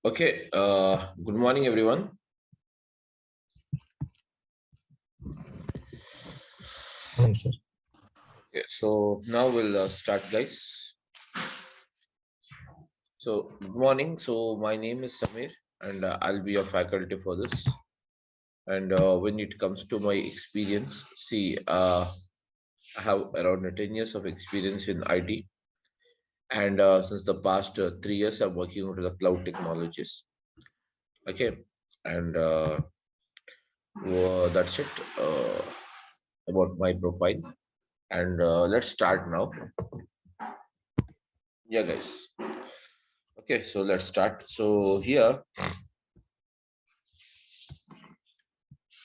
Okay, good morning, everyone. Morning, sir. Okay, so now we'll start, guys. So, good morning. So, my name is Samir, and I'll be your faculty for this. And when it comes to my experience, see, I have around 10 years of experience in IT, and since the past 3 years, I'm working on the cloud technologies. Okay, and that's it about my profile. And let's start now. Yeah, guys. Okay, so let's start. So here,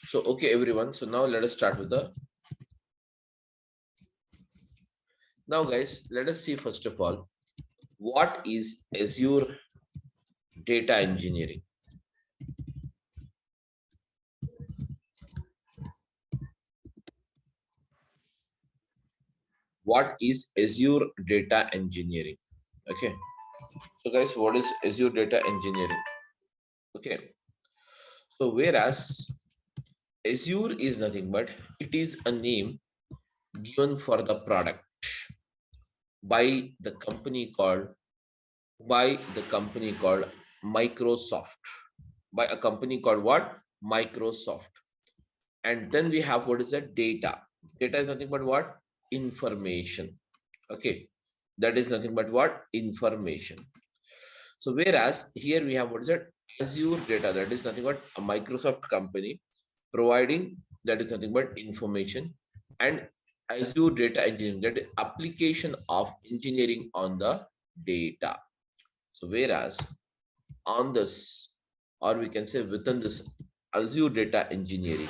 so okay, everyone. So now let us start with the. Now, guys, let us see first of all, what is Azure data engineering? What is Azure data engineering? Okay. So, guys, what is Azure data engineering? Okay. So, whereas Azure is nothing but it is a name given for the product by the company called Microsoft, by a company called what? Microsoft. And then we have what is that? Data is nothing but what? Information. Okay, that is nothing but what? Information. So whereas here we have what is that? Azure data, that is nothing but a Microsoft company providing, that is nothing but information. And Azure data engineering, that is application of engineering on the data. So whereas on this, or we can say within this Azure data engineering,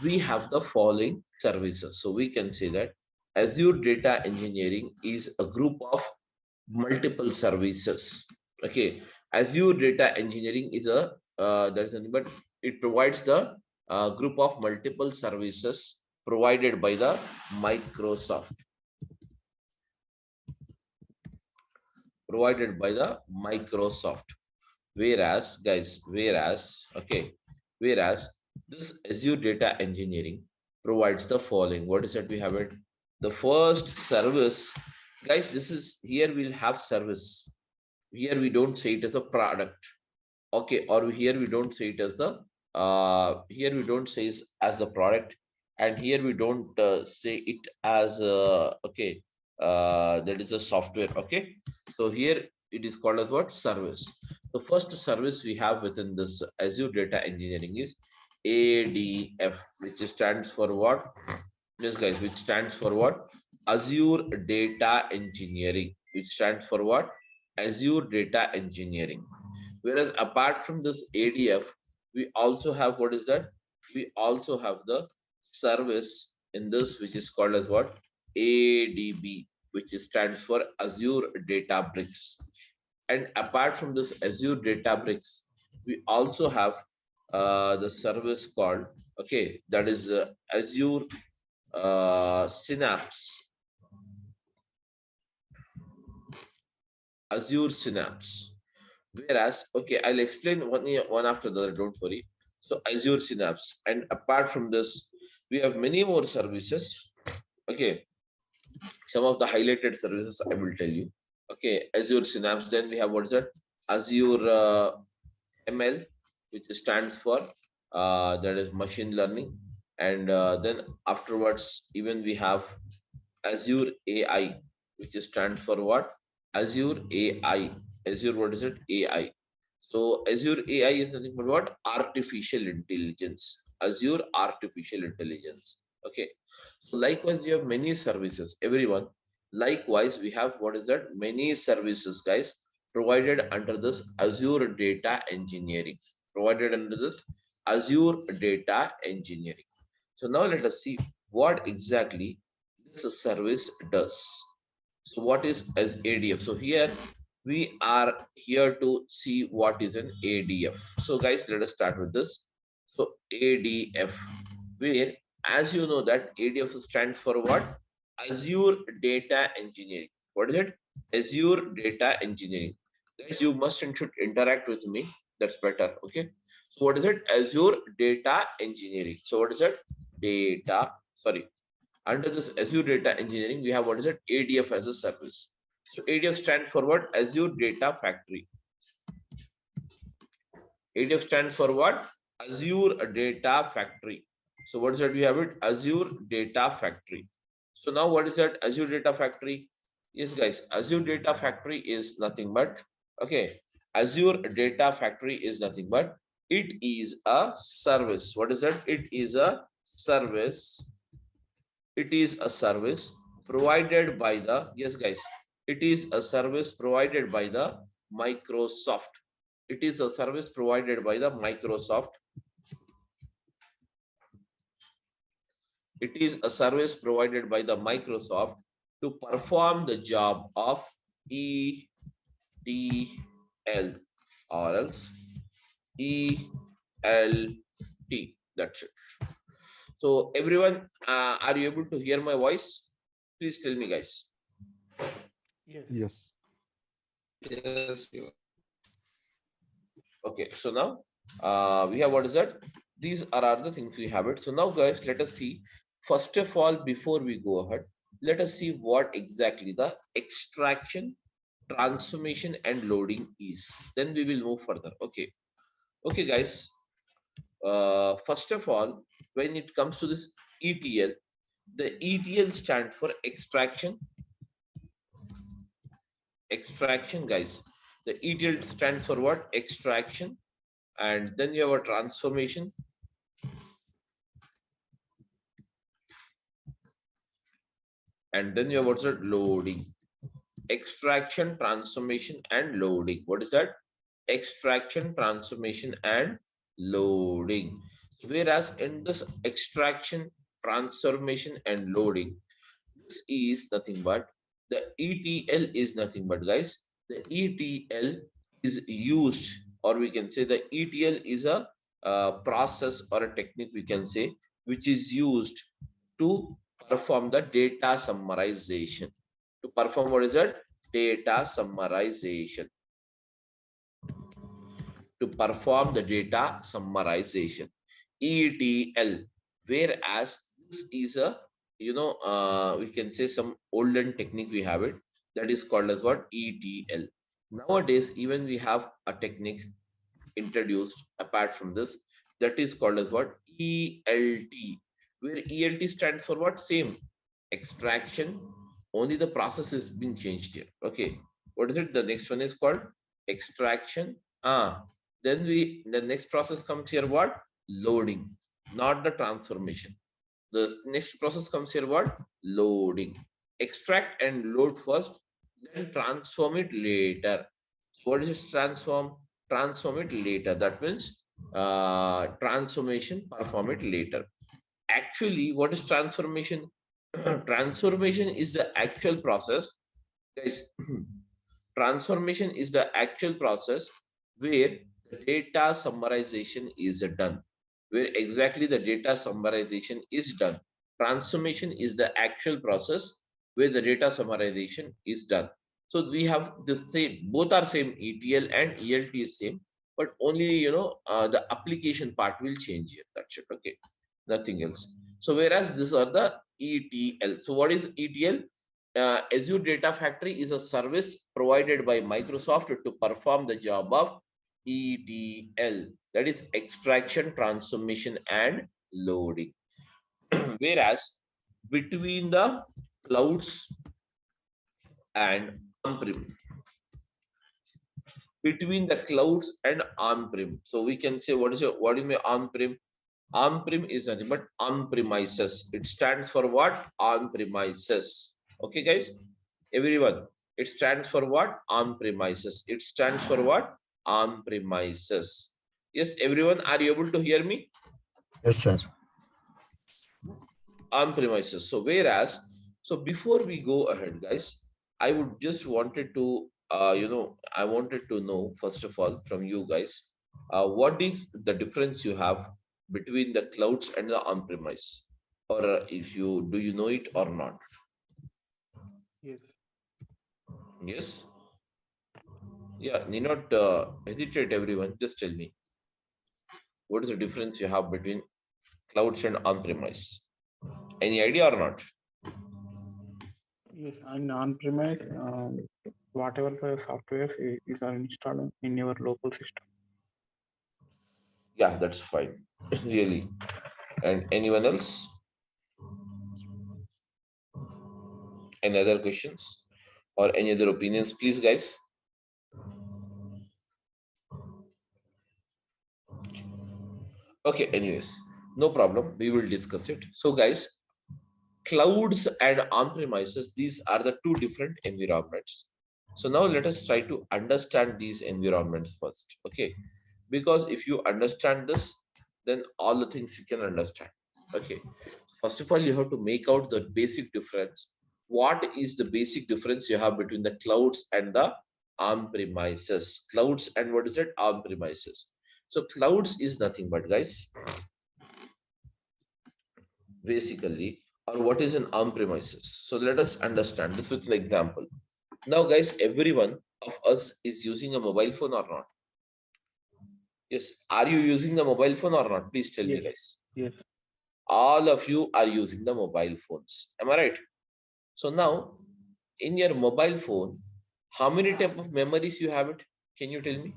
we have the following services. So we can say that Azure data engineering is a group of multiple services. Okay, Azure data engineering is a that is nothing but it provides the group of multiple services provided by the Microsoft, provided by the Microsoft. Whereas, guys, okay, whereas this Azure data engineering provides the following. What is that we have it? The first service, guys, this is here we'll have service. Here we don't say it as a product. Okay, or here we don't say it as the here we don't say it as the product, and here we don't say it as okay, that is a software. Okay, so here it is called as what? Service. The first service we have within this Azure data engineering is ADF, which stands for what? Yes, guys, which stands for what? Azure data engineering, which stands for what? Azure data engineering. Whereas apart from this ADF, we also have what is that? We also have the service in this, which is called as what? ADB, which stands for Azure Databricks. And apart from this Azure Databricks, we also have the service called, okay, that is Azure Synapse. Azure Synapse. Whereas, okay, I'll explain one after the other, don't worry. So Azure Synapse. And apart from this, we have many more services. Okay, some of the highlighted services I will tell you. Okay, Azure Synapse. Then we have what's that? Azure ML, which stands for that is machine learning. And then afterwards, even we have Azure AI, which stands for what? Azure AI. Azure, what is it? AI. So Azure AI is nothing but what? Artificial intelligence. Azure artificial intelligence. Okay. So likewise, you have many services. Everyone. Likewise, we have what is that? Many services, guys, provided under this Azure data engineering. Provided under this Azure data engineering. So now let us see what exactly this service does. So what is as ADF? So here we are here to see what is an ADF. So guys, let us start with this. So ADF, where as you know that ADF stands for what? Azure Data Engineering. What is it? Azure Data Engineering. Guys, you must and should interact with me. That's better. Okay. So what is it? Azure Data Engineering. So what is it? Data. Sorry. Under this Azure Data Engineering, we have what is it? ADF as a service. So ADF stands for what? Azure Data Factory. ADF stands for what? Azure Data Factory. So what is that? We have it Azure Data Factory. So now what is that Azure Data Factory? Yes, guys, Azure Data Factory is nothing but, okay, Azure Data Factory is nothing but it is a service. What is that? It is a service. It is a service provided by the, yes, guys, it is a service provided by the Microsoft. It is a service provided by the Microsoft. It is a service provided by the Microsoft to perform the job of ETL or else ELT. That's it. So everyone, are you able to hear my voice? Please tell me, guys. Yes. Yes, you. Okay, so now we have what is that? These are the things we have it. So now, guys, let us see. First of all, before we go ahead, let us see what exactly the extraction, transformation, and loading is. Then we will move further. Okay, okay, guys. First of all, when it comes to this ETL, the ETL stands for extraction. Extraction, guys. The ETL stands for what? Extraction. And then you have a transformation. And then you have what's that? Loading. Extraction, transformation, and loading. What is that? Extraction, transformation, and loading. Whereas in this extraction, transformation, and loading, this is nothing but the ETL is nothing but, guys, the ETL is used, or we can say the ETL is a process or a technique, we can say, which is used to perform the data summarization. To perform what is that? Data summarization. To perform the data summarization. ETL. Whereas this is a, we can say some olden technique we have it, that is called as what? ETL. Nowadays, even we have a technique introduced apart from this, that is called as what? ELT, where ELT stands for what? Same extraction, only the process is being changed here. Okay, what is it? The next one is called extraction. Then the next process comes here, what? Loading, not the transformation. The next process comes here, what? Loading. Extract and load first, then transform it later. What is this transform? Transform it later. That means transformation, perform it later. Actually, what is transformation? Transformation is the actual process, guys. Transformation is the actual process where the data summarization is done. Where exactly the data summarization is done. Transformation is the actual process where the data summarization is done. So we have the same, both are same, ETL and ELT is same, but only the application part will change here. That's it. Okay, nothing else. So whereas these are the ETL. So what is ETL? Azure Data Factory is a service provided by Microsoft to perform the job of ETL, that is extraction, transformation, and loading. Whereas between the clouds and on-prem, between the clouds and on-prem, so we can say what is my on-prem? On-prem is nothing but on-premises. It stands for what? On-premises. Okay, guys, everyone. It stands for what? On-premises. It stands for what? On-premises. Yes, everyone. Are you able to hear me? Yes, sir. On-premises. So whereas, so before we go ahead, guys, I would just wanted to, I wanted to know first of all from you guys, what is the difference you have between the clouds and the on-premise, or if you do you know it or not? Yes. Yes. Yeah, need not hesitate, everyone. Just tell me what is the difference you have between clouds and on-premise. Any idea or not? Yes, and on-premise, whatever the software is are installed in your local system. Yeah, that's fine. Really. And anyone else? Any other questions or any other opinions, please, guys? Okay, anyways, no problem. We will discuss it. So, guys, clouds and on-premises, these are the two different environments. So now let us try to understand these environments first. Okay, because if you understand this, then all the things you can understand. Okay, first of all, you have to make out the basic difference. What is the basic difference you have between the clouds and the on-premises? Clouds and what is it? On-premises. So clouds is nothing but, guys, basically, or what is an on-premises. So let us understand this with an example. Now, guys, everyone of us is using a mobile phone or not? Yes. Are you using the mobile phone or not? Please tell me, Yes, guys. yes, All of you are using the mobile phones. Am I right? So now, in your mobile phone, how many type of memories you have it? Can you tell me?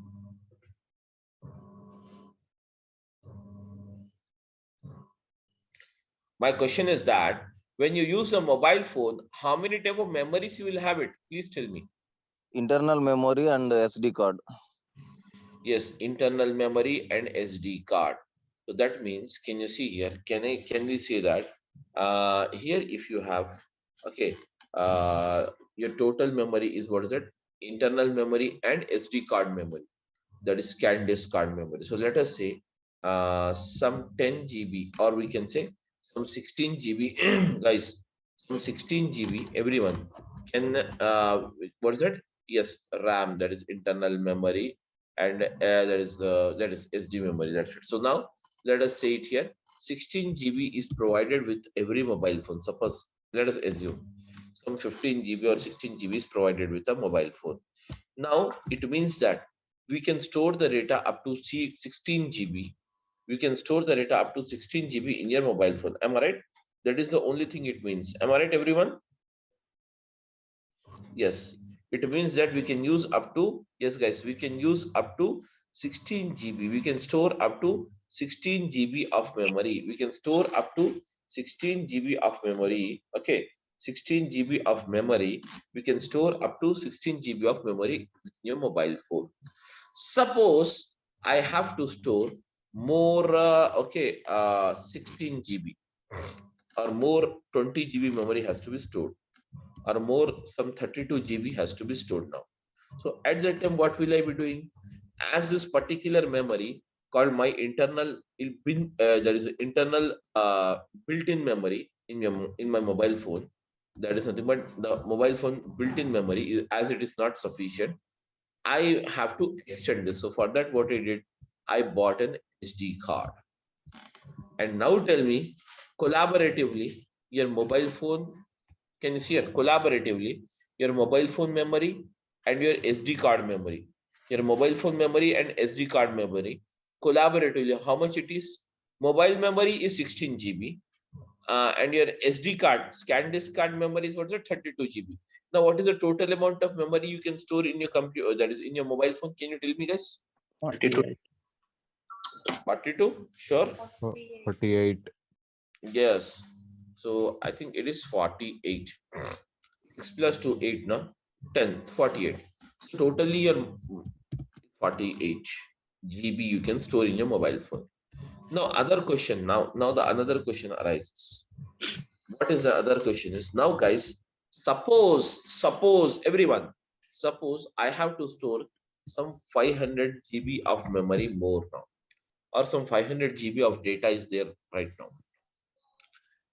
My question is that when you use a mobile phone, how many type of memories you will have it? Please tell me. Internal memory and SD card. Yes, internal memory and SD card. So that means, can you see here? Can we say that here if you have, okay, your total memory is what is it? Internal memory and SD card memory. That is scan disk card memory. So let us say some 10 GB, or we can say some 16 GB, guys, some 16 GB. Everyone can what is that? Yes, RAM, that is internal memory, and that is SD memory. That's it. So now let us say it here. 16 GB is provided with every mobile phone. Suppose let us assume some 15 GB or 16 GB is provided with a mobile phone. Now it means that we can store the data up to 16 GB. We can store the data up to 16 GB in your mobile phone. Am I right? That is the only thing it means. Am I right, everyone? Yes. It means that we can use up to, yes, guys, we can use up to 16 GB. We can store up to 16 GB of memory. We can store up to 16 GB of memory. Okay. 16 GB of memory. We can store up to 16 GB of memory in your mobile phone. Suppose I have to store more, 16 GB or more 20 GB memory has to be stored, or more some 32 GB has to be stored now. So at that time, what will I be doing? As this particular memory called my internal, there is an internal built-in memory in my mobile phone. That is nothing but the mobile phone built-in memory. As it is not sufficient, I have to extend this. So for that, what I did, I bought an SD card. And now tell me, collaboratively, your mobile phone, can you see here? Collaboratively, your mobile phone memory and your SD card memory. Your mobile phone memory and SD card memory. Collaboratively, how much it is? Mobile memory is 16 GB. And your SD card, scan disk card memory is what's it? 32 GB. Now, what is the total amount of memory you can store in your computer, that is in your mobile phone? Can you tell me, guys? 48. 42? Sure. 48. Yes. So I think it is 48. 6 plus 2, 8, no? 10, 48. So totally your 48 GB you can store in your mobile phone. Now other question, now the another question arises. What is the other question is, now guys, suppose everyone, suppose I have to store some 500 GB of memory more now, or some 500 GB of data is there right now.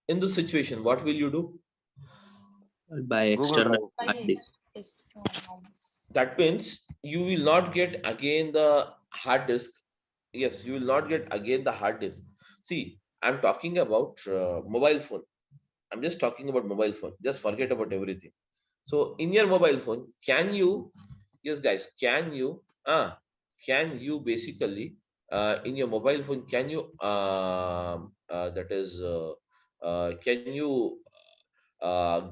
In this situation, what will you do? By Google external Drive. hard disk. That means you will not get again the hard disk. Yes, you will not get again the hard disk. See, I'm talking about mobile phone. I'm just talking about mobile phone. Just forget about everything. So in your mobile phone, can you Yes, guys, can you basically in your mobile phone can you that is can you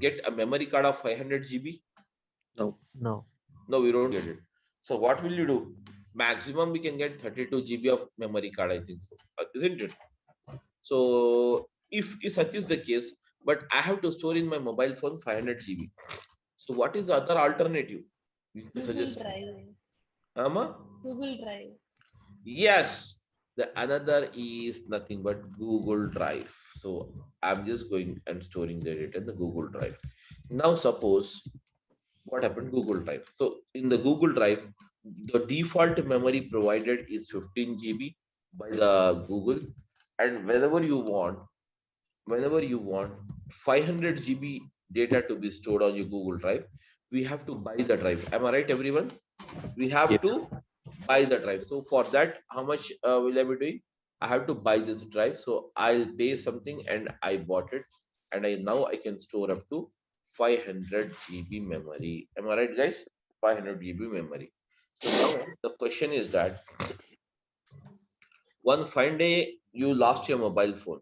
get a memory card of 500 GB? No. No. No, we don't get it. So what will you do? Maximum we can get 32 GB of memory card, I think so. Isn't it? So if such is the case, but I have to store in my mobile phone 500 GB. So what is the other alternative you can Google suggest? Drive. Ama? Google Drive. Yes, the another is nothing but Google Drive. So I'm just going and storing the data in the Google Drive. Now suppose what happened Google Drive. So in the Google Drive, the default memory provided is 15 GB by the Google, and whenever you want 500 GB data to be stored on your Google Drive, we have to buy the drive. Am I right, everyone? We have Yes. to buy the drive. So for that, how much will I be doing? I have to buy this drive. So I'll pay something and I bought it. And now I can store up to 500 GB memory. Am I right, guys? 500 GB memory. So now the question is that one fine day you lost your mobile phone.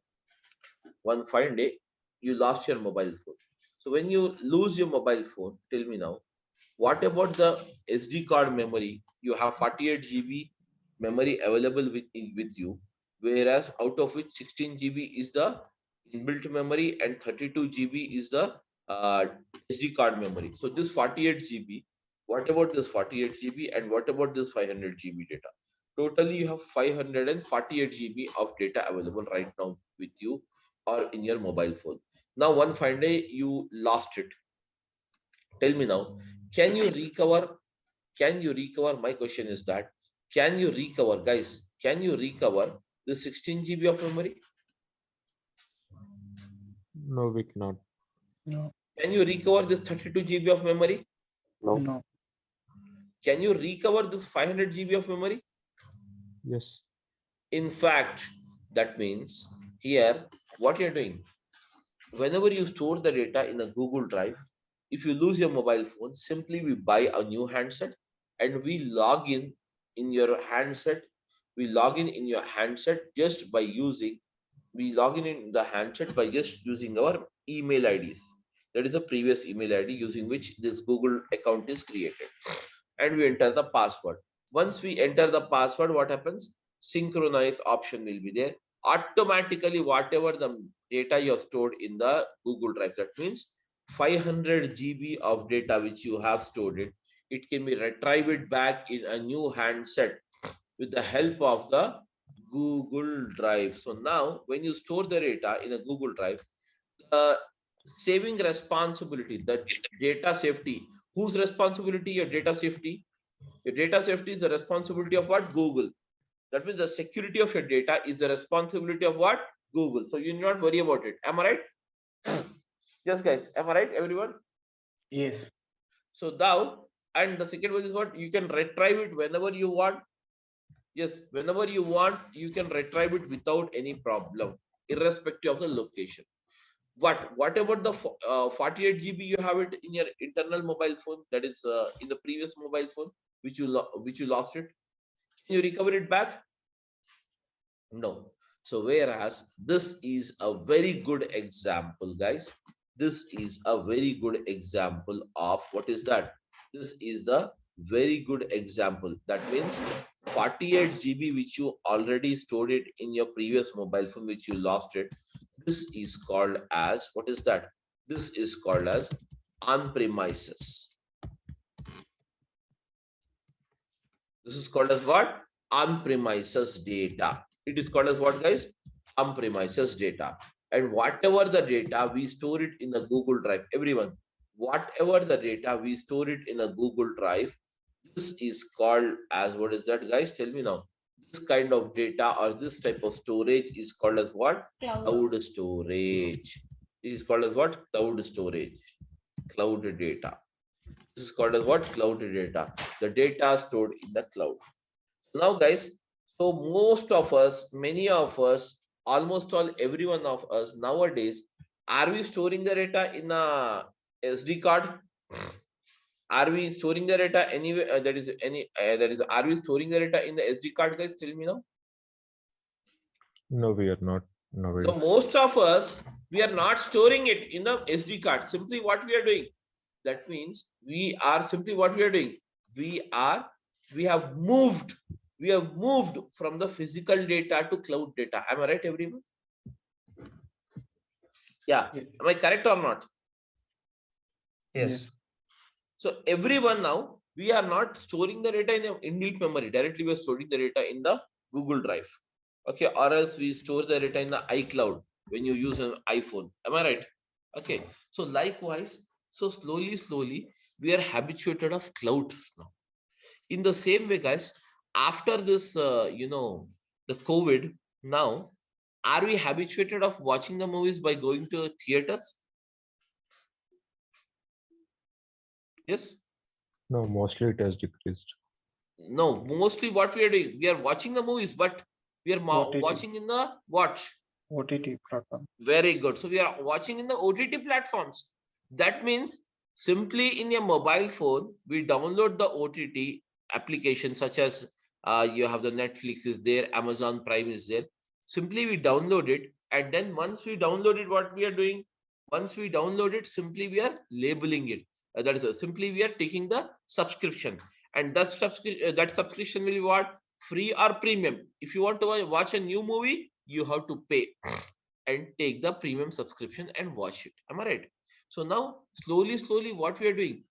One fine day you lost your mobile phone. So when you lose your mobile phone, tell me now, what about the SD card memory? You have 48 GB memory available with you, whereas out of which 16 GB is the inbuilt memory and 32 GB is the uh, SD card memory. So this 48 GB, what about this 48 GB and what about this 500 GB data? Totally, you have 548 GB of data available right now with you or in your mobile phone. Now, one fine day you lost it. Tell me now, can you recover? Can you recover? My question is that, can you recover, guys? Can you recover the 16 GB of memory? No, we cannot. No. Can you recover this 32 GB of memory? No. No. Can you recover this 500 GB of memory? Yes. In fact, that means here, what you're doing, whenever you store the data in a Google Drive, if you lose your mobile phone, simply we buy a new handset and we log in your handset. We log in your handset just by using, we log in the handset by just using our email IDs. That is a previous email ID using which this Google account is created. And we enter the password. Once we enter the password, what happens? Synchronize option will be there. Automatically, whatever the data you have stored in the Google Drive, that means 500 GB of data which you have stored it can be retrieved back in a new handset with the help of the Google Drive. So now when you store the data in a Google Drive, the saving responsibility, the data safety, whose responsibility? Your data safety. Your data safety is the responsibility of what? Google. That means the security of your data is the responsibility of what? Google. So you need not worry about it. Am I right? Yes, guys. Am I right, everyone? Yes. So now, and the second one is what? You can retrieve it whenever you want. Yes, whenever you want, you can retrieve it without any problem, irrespective of the location. What about the 48 GB you have it in your internal mobile phone, that is in the previous mobile phone which you lost it? Can you recover it back? No. So whereas this is a very good example, guys. This is a very good example of what is that? This is the very good example. That means 48 GB which you already stored it in your previous mobile phone which you lost it. This is called as what is that? This is called as on premises. This is called as what? On premises data. It is called as what, guys? On premises data. And whatever the data we store it in the Google Drive, everyone, whatever the data we store it in a Google Drive, this is called as what is that, guys? Tell me now. This kind of data or this type of storage is called as what? Cloud. Cloud storage. It is called as what? Cloud storage. Cloud data. This is called as what? Cloud data. The data stored in the cloud. Now, guys, so most of us, many of us, almost all, every one of us nowadays, are we storing the data in a SD card? Are we storing the data anywhere? Are we storing the data in the SD card, guys? Tell me now. No, we are not nowadays. So most of us, we are not storing it in the SD card. Simply what we are doing. That means we are simply what we are doing. We have moved from the physical data to cloud data. Am I right, everyone? Yeah. Yes. Am I correct or not? Yes. So everyone now, we are not storing the data in the inbuilt memory. Directly we are storing the data in the Google Drive. Okay, or else we store the data in the iCloud when you use an iPhone. Am I right? Okay. So likewise, so slowly, we are habituated of clouds now. In the same way, guys, after this, the COVID, now, are we habituated of watching the movies by going to theaters? Yes. No, mostly it has decreased. No, mostly what we are doing, we are watching the movies, but we are OTT. watching in the watch. OTT platform. Very good. So we are watching in the OTT platforms. That means simply in your mobile phone, we download the OTT application, such as you have the Netflix is there, Amazon Prime is there. Simply we download it, and then once we download it, what we are doing? Once we download it, simply we are labeling it. That is simply we are taking the subscription, and that subscription will be what? Free or premium. If you want to watch a new movie, you have to pay and take the premium subscription and watch it. Am I right? So now slowly, what we are doing,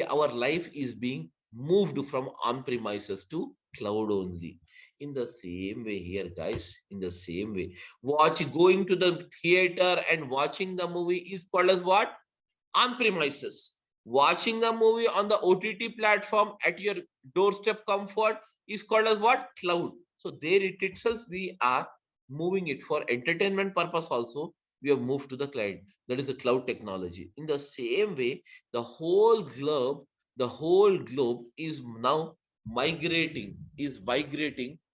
our life is being moved from on-premises to cloud only. In the same way here, guys, in the same way, going to the theater and watching the movie is called as what? On-premises. Watching the movie on the OTT platform at your doorstep comfort is called as what? Cloud. So there it itself, we are moving it for entertainment purpose also. We have moved to the cloud. That is the cloud technology. In the same way, the whole globe is now migrating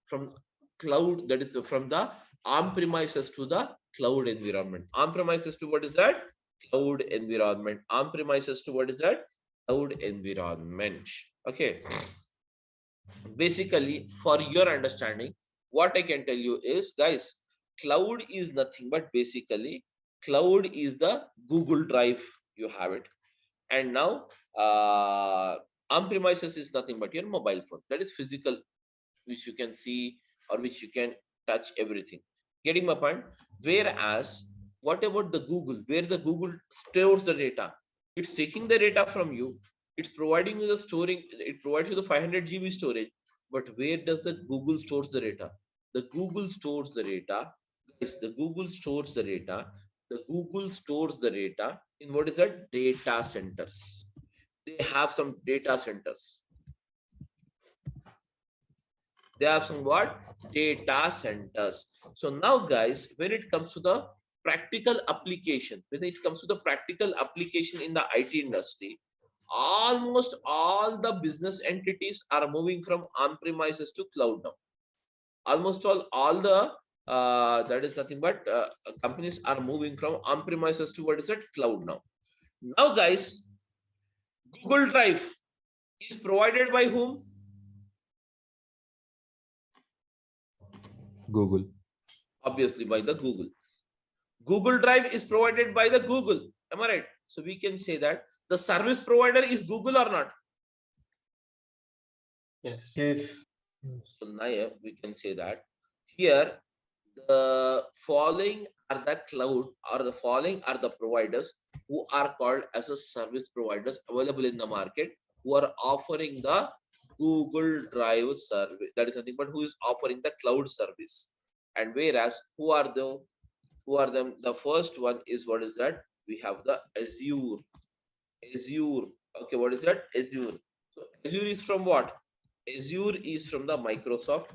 from cloud, that is from the on-premises to the cloud environment. On-premises to what is that? Cloud environment. On-premises to what is that? Cloud environment. Okay. Basically, for your understanding, what I can tell you is, guys, cloud is nothing but basically, cloud is the Google Drive. You have it. And now, on-premises is nothing but your mobile phone. That is physical, which you can see or which you can touch everything. Getting my point? Whereas, what about the Google? Where the Google stores the data? It's taking the data from you. It's providing you the storing. It provides you the 500 GB storage. But where does the Google stores the data? The Google stores the data. Guys, the Google stores the data. The Google stores the data in what is that? Data centers. They have some data centers. They have some what? Data centers. So now, guys, when it comes to the practical application, in the IT industry, almost all the business entities are moving from on-premises to cloud now. Almost all the that is nothing but companies are moving from on-premises to what is it? Cloud now. Now, guys, Google Drive is provided by whom? Google. Obviously by the Google. Google Drive is provided by the Google. Am I right? So we can say that the service provider is Google or not? Yes. So now we can say that here the following are the cloud, or the following are the providers who are called as a service providers available in the market, who are offering the Google Drive service. That is nothing but who is offering the cloud service. And whereas who are them? The first one is, what is that? We have the Azure. Okay, what is that? Azure. So Azure is from what? Azure is from the Microsoft.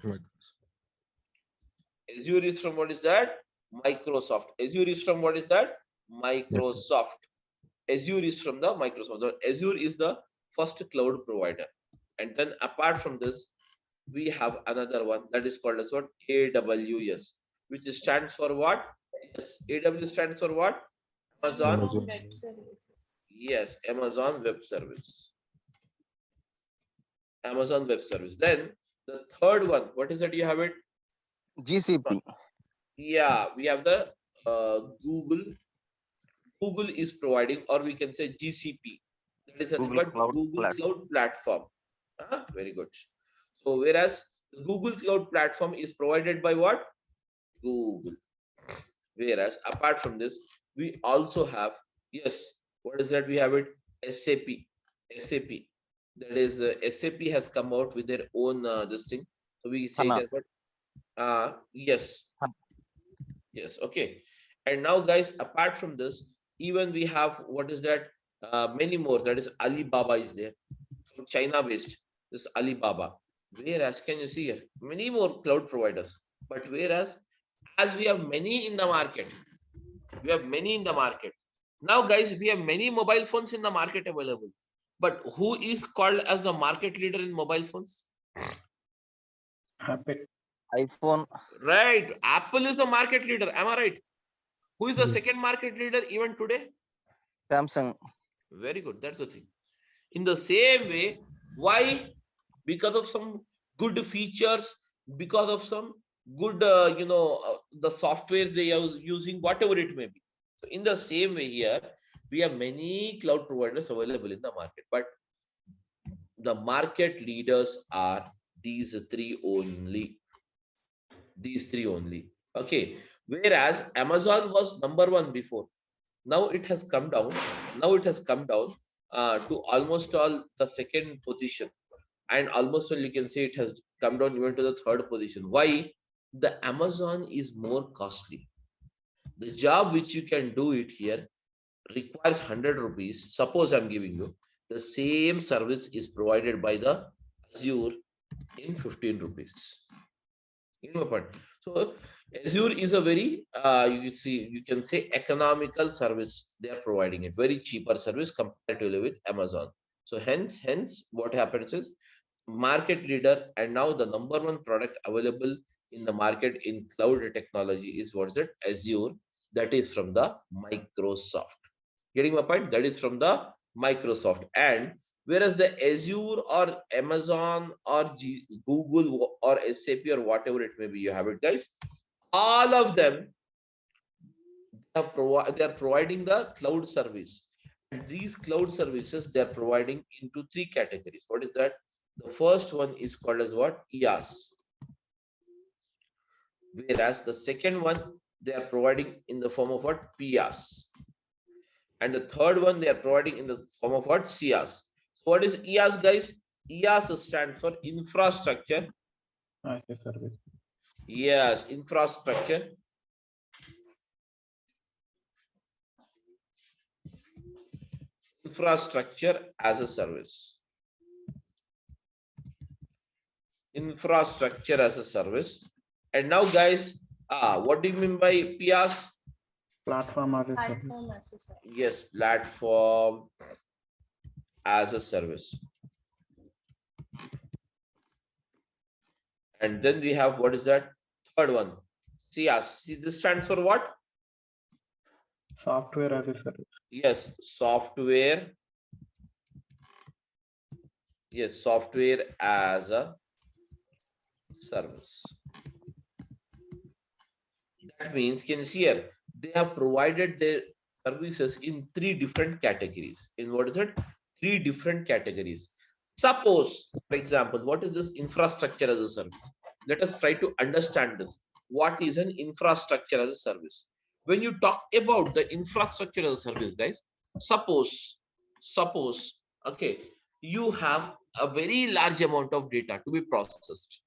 Azure is from what is that? Microsoft. Azure is from what is that? Microsoft. Azure is from the Microsoft. Azure is the first cloud provider. And then apart from this, we have another one that is called as what? AWS, which stands for what? Yes, AWS stands for what? Amazon. Amazon. Yes, Amazon Web Service. Amazon Web Service. Then the third one, what is that you have it? GCP. Yeah, we have the Google. Google is providing, or we can say GCP. That is nothing Google but Cloud Google Platform. Cloud Platform. Very good. So whereas the Google Cloud Platform is provided by what? Google. Whereas apart from this, we also have, yes, what is that? We have it SAP. SAP. That is SAP has come out with their own this thing. So we say it HANA. as what? Yes. HANA. Yes. Okay. And now, guys, apart from this, even we have what is that? Many more. That is Alibaba is there, from China based. This Alibaba. Whereas, can you see here? Many more cloud providers. But whereas, as we have many in the market, we have many in the market. Now, guys, we have many mobile phones in the market available. But who is called as the market leader in mobile phones? Happy. iPhone. Right. Apple is the market leader. Am I right? Who is the Yes. second market leader even today? Samsung. Very good. That's the thing. In the same way, why? Because of some good features, because of some good, the software they are using, whatever it may be. So in the same way here, we have many cloud providers available in the market, but the market leaders are these three only. These three only. Okay. Whereas Amazon was number one before. Now it has come down. Now it has come down to almost all the second position, and almost all you can say it has come down even to the third position. Why? The Amazon is more costly. The job which you can do it here requires 100 rupees. Suppose I'm giving you the same service is provided by the Azure in 15 rupees. You know what? So Azure is a very you can say economical service. They are providing it very cheaper service comparatively with Amazon. So hence what happens is market leader, and now the number one product available in the market in cloud technology is what's it? Azure. That is from the Microsoft. Getting my point? That is from the Microsoft. And whereas the Azure or Amazon or Google or SAP or whatever it may be, you have it, guys. All of them they are providing the cloud service. And these cloud services they are providing into three categories. What is that? The first one is called as what? IaaS. Whereas the second one they are providing in the form of what? PaaS. And the third one they are providing in the form of what? SIAS. So what is IaaS, guys? IaaS stands for infrastructure. Service. Yes, infrastructure. Infrastructure as a service. Infrastructure as a service. And now, guys, what do you mean by PaaS? Platform as a service. Yes, platform as a service. And then we have what is that? Third one. SIAS. See, this stands for what? Software as a service. Yes, software. Yes, software as a service. That means, can you see here? They have provided their services in three different categories. In what is it? Three different categories. Suppose, for example, what is this infrastructure as a service? Let us try to understand this. What is an infrastructure as a service? When you talk about the infrastructure as a service, guys, suppose, okay, you have a very large amount of data to be processed,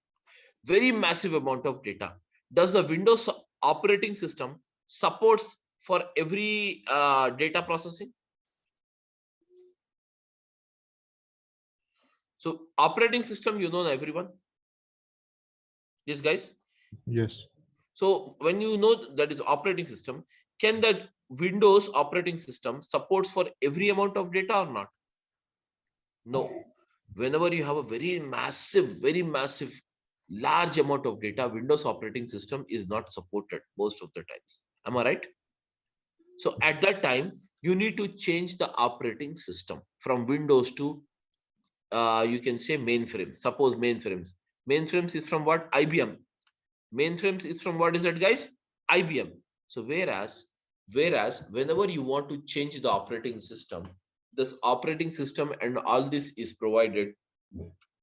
very massive amount of data. Does the Windows operating system supports for every data processing? So operating system, you know everyone. Yes, guys. Yes. So when you know that is operating system, can that Windows operating system supports for every amount of data or not? No. Whenever you have a very massive, large amount of data, Windows operating system is not supported most of the times. Am I right? So at that time, you need to change the operating system from Windows to you can say mainframes. Suppose mainframes. Mainframes is from what? IBM. Mainframes is from what is that, guys? IBM. So whereas whenever you want to change the operating system, this operating system and all this is provided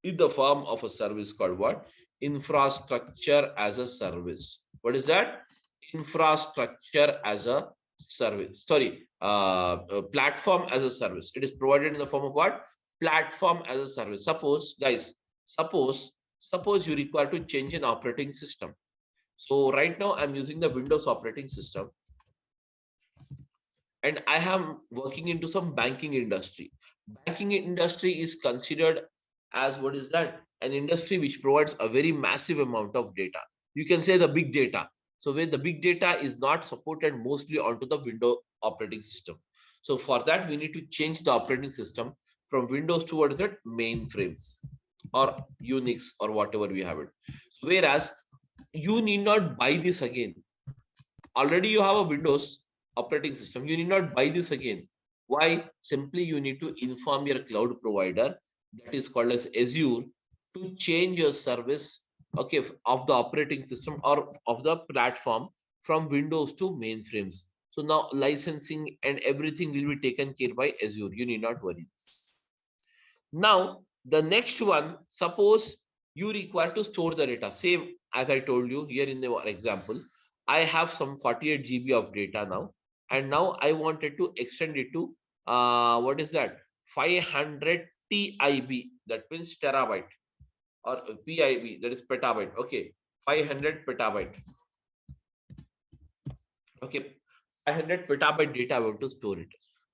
in the form of a service called what? Infrastructure as a service. What is that? Infrastructure as a service. Sorry, platform as a service. It is provided in the form of what? Platform as a service. Suppose, guys, suppose you require to change an operating system. So right now I'm using the Windows operating system, and I am working into some banking industry. Banking industry is considered as what is that? An industry which provides a very massive amount of data. You can say the big data. So where the big data is not supported mostly onto the Windows operating system. So for that, we need to change the operating system from Windows towards that mainframes or Unix or whatever we have it. Whereas you need not buy this again. Already you have a Windows operating system. You need not buy this again. Why? Simply you need to inform your cloud provider, that is called as Azure, to change your service, okay, of the operating system or of the platform from Windows to mainframes. So now licensing and everything will be taken care by Azure. You need not worry. Now the next one, suppose you require to store the data. Same as I told you here in the example, I have some 48 GB of data now, and now I wanted to extend it to what is that? 500 TIB, that means terabyte, or PIB, that is petabyte. Okay, 500 petabyte. Okay, 500 petabyte data I want to store it.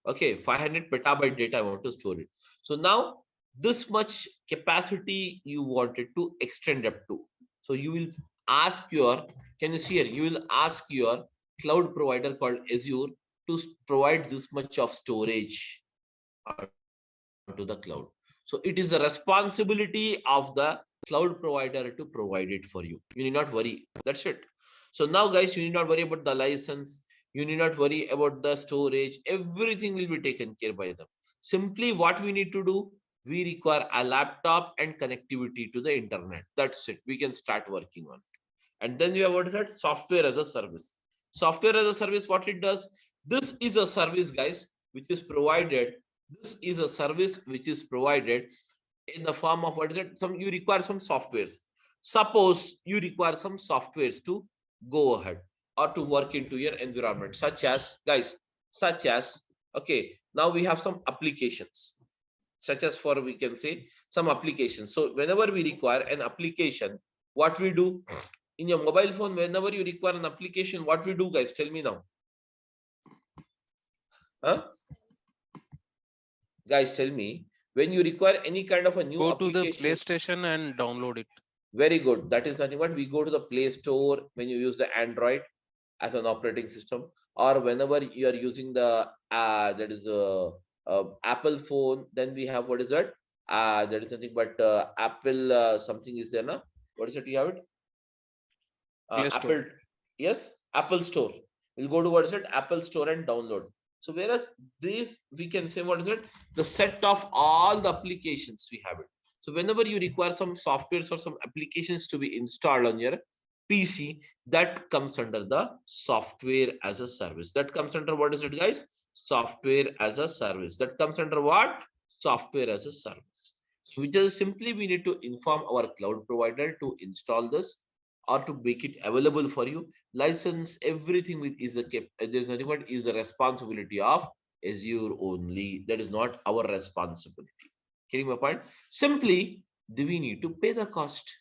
Okay, 500 petabyte data I want to store it. So now this much capacity you wanted to extend up to. So you will ask your, can you see here? You will ask your cloud provider called Azure to provide this much of storage onto the cloud. So it is the responsibility of the cloud provider to provide it for you. You need not worry. That's it. So now, guys, you need not worry about the license. You need not worry about the storage. Everything will be taken care by them. Simply what we need to do, we require a laptop and connectivity to the internet. That's it. We can start working on it. And then you have what is that? Software as a service. Software as a service, what it does? This is a service, guys, which is provided. This is a service which is provided in the form of what is it? Some, you require some softwares. Suppose you require some softwares to go ahead or to work into your environment, such as, guys, such as, okay, now we have some applications, such as, for we can say some applications. So whenever we require an application, what we do in your mobile phone, whenever you require an application, what we do, guys? Tell me now. Huh? Guys, tell me, when you require any kind of a new Go to the application. PlayStation and download it. Very good. That is nothing but we go to the Play Store when you use the Android as an operating system, or whenever you are using the that is a Apple phone, then we have, what is that? That is nothing but Apple something is there now. What is it? You have it? Play Store. Apple, yes, Apple Store. We'll go to, what is it? Apple Store and download. So whereas this, we can say, what is it? The set of all the applications we have it. So whenever you require some softwares or some applications to be installed on your PC, that comes under the software as a service. That comes under, what is it, guys? Software as a service. That comes under what? Software as a service. So we just simply, we need to inform our cloud provider to install this or to make it available for you. License, everything with is the there's nothing but is the responsibility of Azure only. That is not our responsibility. Getting my point? Simply, we need to pay the cost.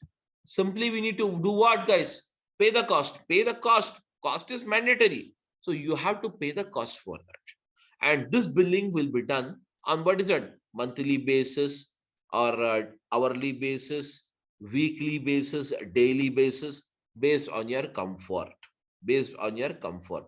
Simply, we need to do what, guys? Pay the cost. Pay the cost. Cost is mandatory. So you have to pay the cost for that. And this billing will be done on, what is it? Monthly basis or hourly basis, weekly basis, daily basis, based on your comfort. Based on your comfort.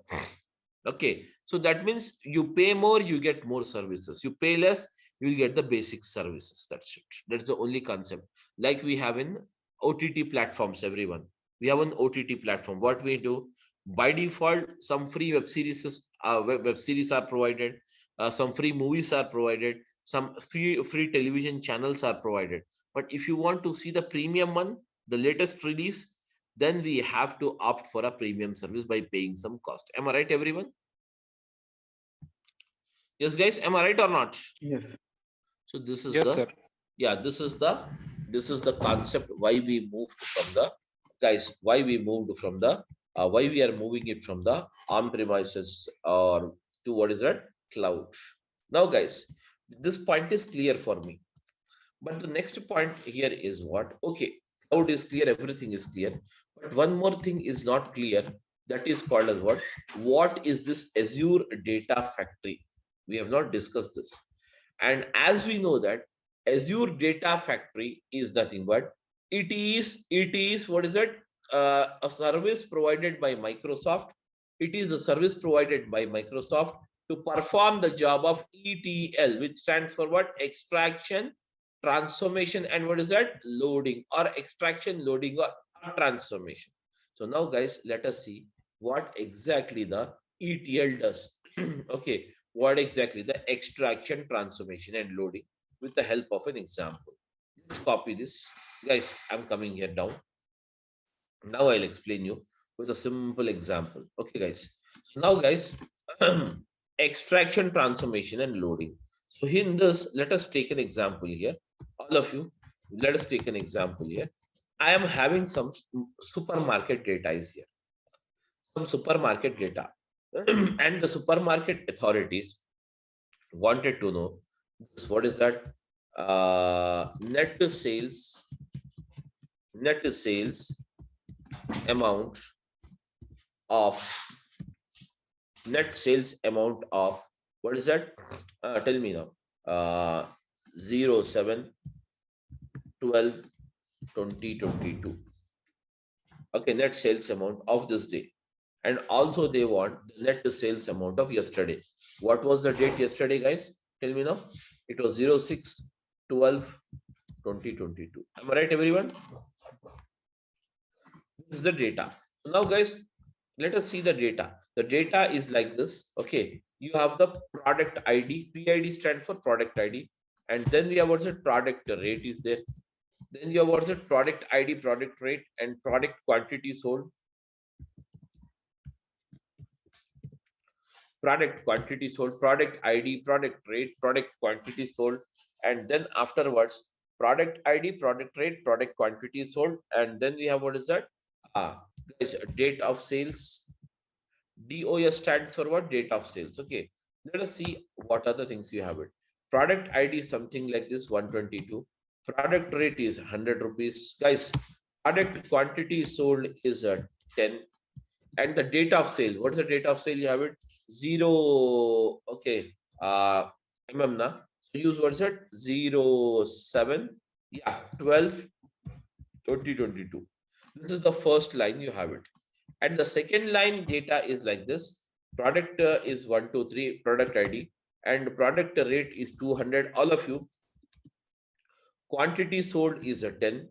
Okay. So that means you pay more, you get more services. You pay less, you will get the basic services. That's it. That's the only concept. Like we have in OTT platforms, everyone. We have an OTT platform. What we do, by default, some free web series are provided. Some free movies are provided. some free television channels are provided. But if you want to see the premium one, the latest release, then we have to opt for a premium service by paying some cost. Am I right, everyone? Yes, guys, am I right or not? Yes. So this is Yes, the, sir. yeah, this is the concept why we moved from the, guys, why we moved from the why we are moving it from the on premises or to what is that, cloud. Now guys, this point is clear for me, but the next point here is what, okay, cloud is clear, everything is clear, but one more thing is not clear, that is called as what is this Azure data factory? We have not discussed this. And as we know that Azure Data Factory is nothing but it is what is that, a service provided by Microsoft. It is a service provided by Microsoft to perform the job of ETL, which stands for what? Extraction, transformation, and what is that? Loading, or extraction, loading, or transformation. So now, guys, let us see what exactly the ETL does. Okay, what exactly the extraction, transformation, and loading with the help of an example. Let's copy this. Guys, I'm coming here down. Now I'll explain you with a simple example. Okay, guys. So now, guys, extraction, transformation, and loading. So in this, let us take an example here. All of you, let us take an example here. I am having some supermarket data is here. Some supermarket data. And the supermarket authorities wanted to know this, what is that, net sales amount of net sales amount of, what is that, tell me now, 07/12/2022. Okay, net sales amount of this day. And also they want the net sales amount of yesterday. What was the date yesterday, guys? Tell me now. It was 06/12/2022. Am I right, everyone? This is the data. So now, guys, let us see the data. The data is like this. Okay, you have the product ID. PID stands for product ID. And then we have what's it? Product rate is there. Then you have what's it? Product ID, product rate, and product quantity sold. Product quantity sold, product ID, product rate, product quantity sold, and then afterwards, product ID, product rate, product quantity sold, and then we have what is that? Guys, date of sales. DOS stands for what? Date of sales. Okay, let us see what other things you have it. Product ID is something like this, 122. Product rate is 100 rupees. Guys, product quantity sold is 10. And the date of sale, what's the date of sale? You have it 0. Okay, na, so use what's that? 07, yeah, 12/2022. This is the first line, you have it. And the second line data is like this. Product is 123, product ID, and product rate is 200. All of you, quantity sold is 10.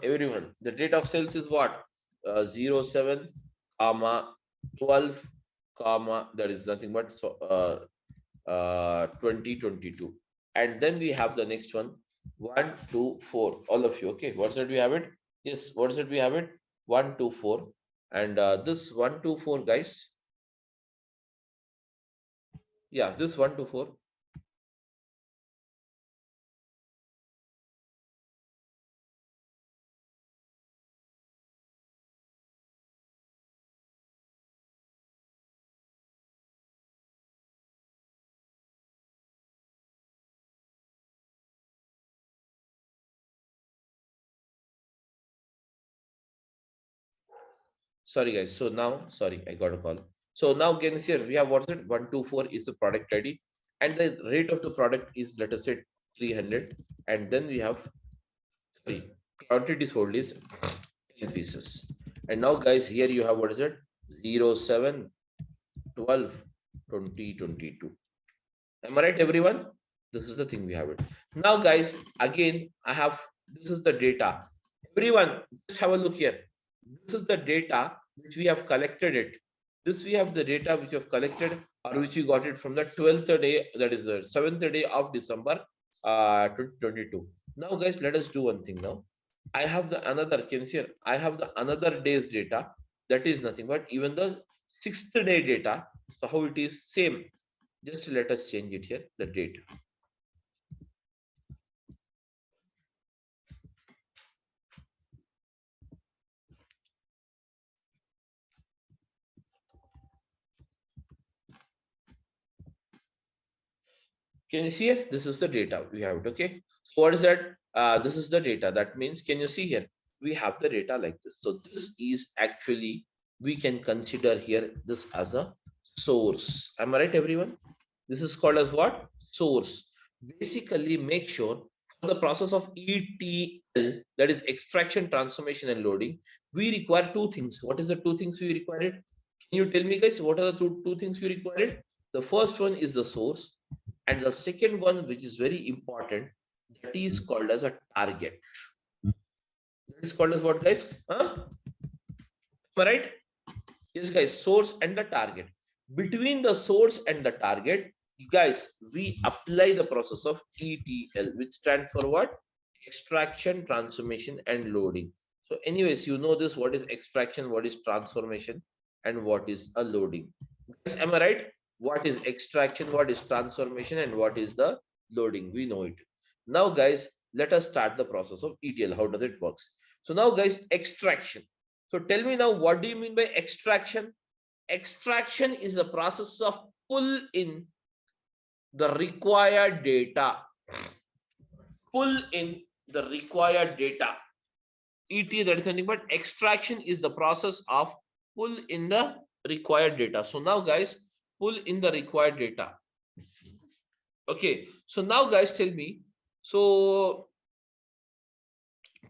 Everyone, the date of sales is what? 07, 12, that is nothing but 2022. And then we have the next one, 1, 2, 4. All of you, okay, what's that we have it? Yes, what's that we have it? 1, 2, 4. And this 1, 2, 4, guys. Yeah, this 1, 2, 4. Sorry, guys. So now, sorry, I got a call. So now, again, here we have what's it? 1, 2, 4 is the product ID, and the rate of the product is, let us say, 300. And then we have, sorry, quantity sold is 10 pieces. And now, guys, here you have what is it? 07/12/2022. Am I right, everyone? This is the thing we have it. Now, guys, again, I have, this is the data. Everyone, just have a look here. This is the data which we have collected it. This we have the data which we have collected or which we got it from the 12th day, that is the 7th day of December 2022. Now guys, let us do one thing now. I have the another, can you see here? I have the another day's data, that is nothing but even the 6th day data. So how it is same, just let us change it here, the date. Can you see here? This is the data we have it. Okay. So what is that? This is the data. That means, can you see here? We have the data like this. So this is actually, we can consider here this as a source. Am I right, everyone? This is called as what? Source. Basically, make sure for the process of ETL, that is extraction, transformation, and loading, we require two things. What is the two things we required? Can you tell me, guys, what are the two things we required? The first one is the source, and the second one, which is very important, that is called as a target. That is called as what, guys? Huh? Am I right? Yes, guys, source and the target. Between the source and the target, guys, we apply the process of ETL, which stands for what? Extraction, transformation, and loading. So anyways, you know this, what is extraction, what is transformation, and what is a loading. Guys, am I right? What is extraction, what is transformation, and what is the loading? We know it. Now, guys, let us start the process of ETL. How does it works? So now, guys, extraction. So tell me now, what do you mean by extraction? Extraction is a process of pull in the required data. Pull in the required data. ETL, that is nothing but extraction is the process of pull in the required data. So now, guys, pull in the required data. Okay. So now, guys, tell me. So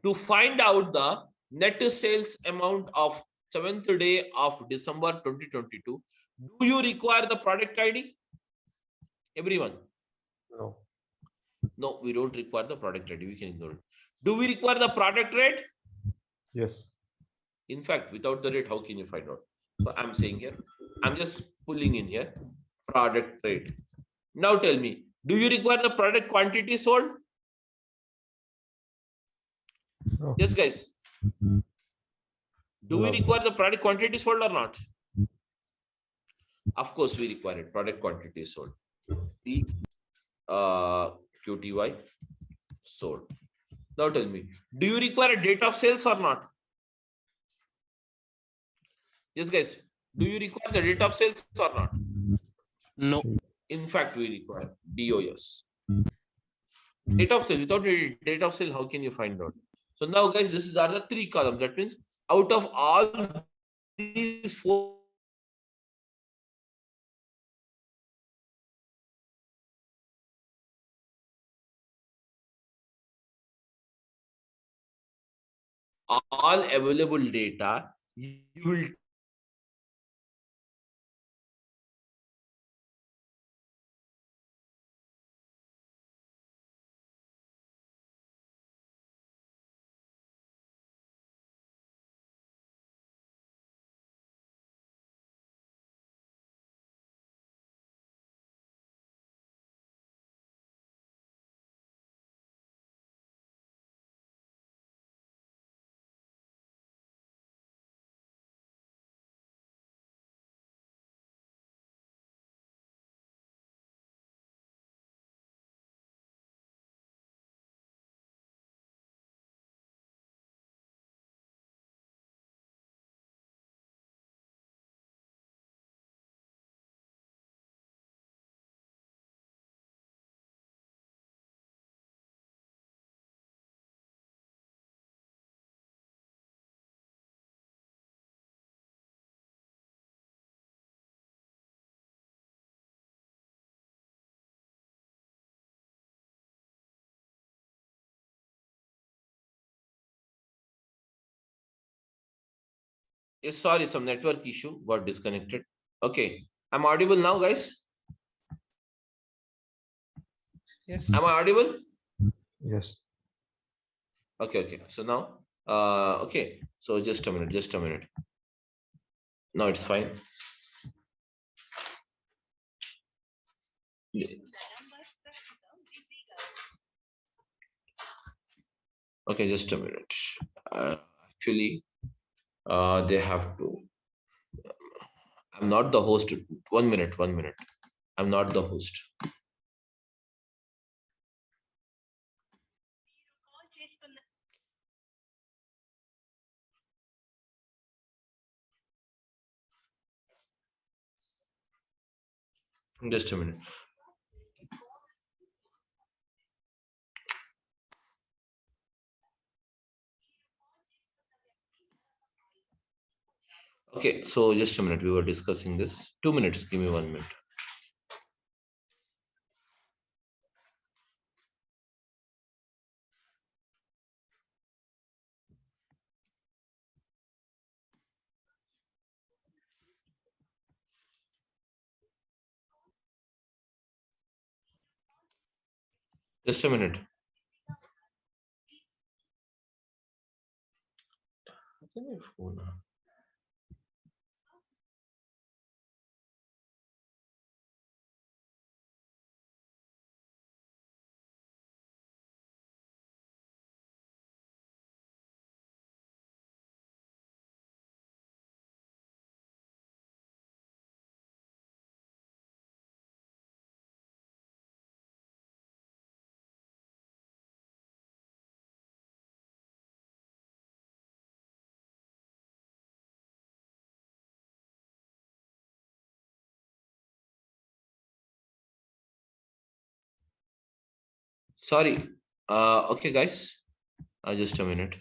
to find out the net sales amount of 7th day of December 2022, do you require the product ID? Everyone? No. No, we don't require the product ID. We can ignore it. Do we require the product rate? Yes. In fact, without the rate, how can you find out? So I'm saying here, I'm just pulling in here, product rate. Now tell me, do you require the product quantity sold? No. Yes, guys. Do we No. require the product quantity sold or not? Of course, we require it. Product quantity sold. The QTY sold. Now tell me, do you require a date of sales or not? Yes, guys. Do you require the date of sales or not? No. In fact, we require DOS. Date of sale. Without a date of sale, how can you find out? So now, guys, this are the three columns. That means out of all these four, all available data, you will sorry, some network issue got disconnected. Okay, I'm audible now, guys. Yes. Am I audible? Yes. Okay. So now, okay. So just a minute. Now it's fine. Okay, just a minute. Actually, they have to. I'm not the host. 1 minute, 1 minute. I'm not the host. Just a minute. Okay, so just a minute. We were discussing this. 2 minutes. Give me 1 minute. Just a minute. Sorry. Okay, guys. Just a minute.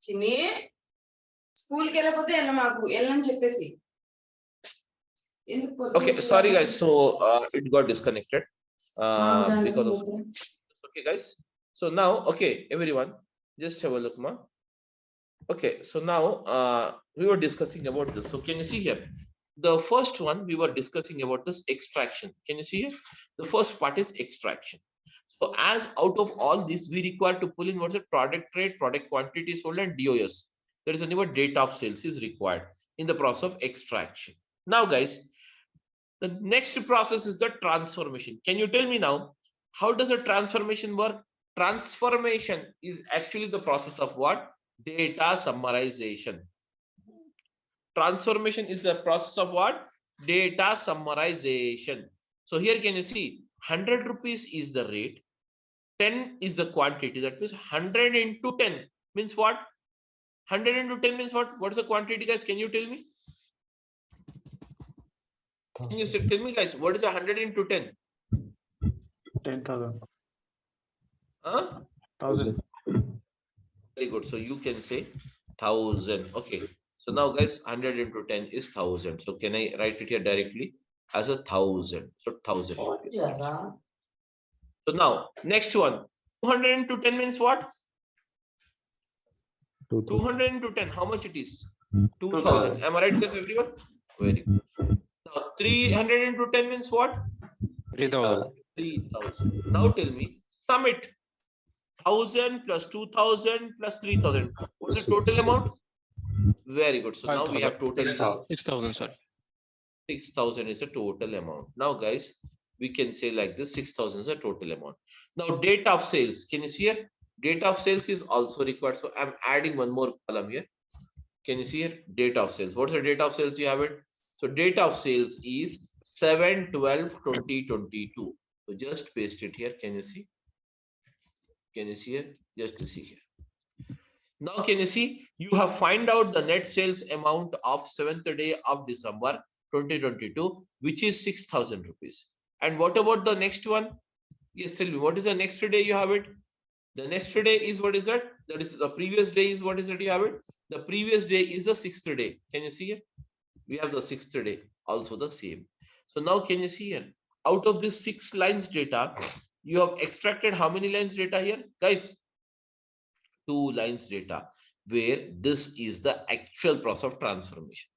చిన్ని స్కూల్కి వెళ్ళకపోతే వెళ్ళ మాకు వెళ్ళని చెప్పేసి Okay, sorry guys. So it got disconnected because of. Okay, guys. So now, okay, everyone, just have a look, ma. Okay, so now we were discussing about this. So can you see here? The first one we were discussing about this extraction. Can you see here? The first part is extraction. So as out of all this, we require to pull in what's the product rate, product quantity sold, and DOS. There is a new date of sales is required in the process of extraction. Now, guys, the next process is the transformation. Can you tell me now, how does a transformation work? Transformation is actually the process of what? Data summarization. Transformation is the process of what? Data summarization. So here can you see 100 rupees is the rate, 10 is the quantity. That means 100 into 10 means what? 100 into 10 means what? What is the quantity, guys? Can you tell me? Can you tell me, guys, what is 100 into 10? 10,000. Huh? 1,000. Very good. So you can say 1,000. Okay. So now, guys, 100 into 10 is 1,000. So can I write it here directly as 1,000? So 1,000. So now, next one. 200 into 10 means what? 200 into 10, how much it is? 2000. 2000. Am I right, guys, everyone? Very good. Now, 300 into 10 means what? 3000. 3000. Now tell me, sum it. 1000 plus 2000 plus 3000. What's the total amount? Very good. So now we have total 6000, sorry. 6000 is the total amount. Now, guys, we can say like this: 6000 is the total amount. Now, date of sales. Can you see here? Date of sales is also required. So I'm adding one more column here. Can you see here? Date of sales. What's the date of sales? You have it. So date of sales is 7/12/2022. So just paste it here. Can you see? Can you see here? Just to see here. Now, can you see? You have find out the net sales amount of 7th day of December 2022, which is 6,000 rupees. And what about the next one? Yes, tell me, what is the next day you have it? The next day is what is that? That is the previous day is what is that you have it? The previous day is the 6th day. Can you see here? We have the 6th day, also the same. So now can you see here? Out of this 6 lines data, you have extracted how many lines data here? Guys, 2 lines data, where this is the actual process of transformation.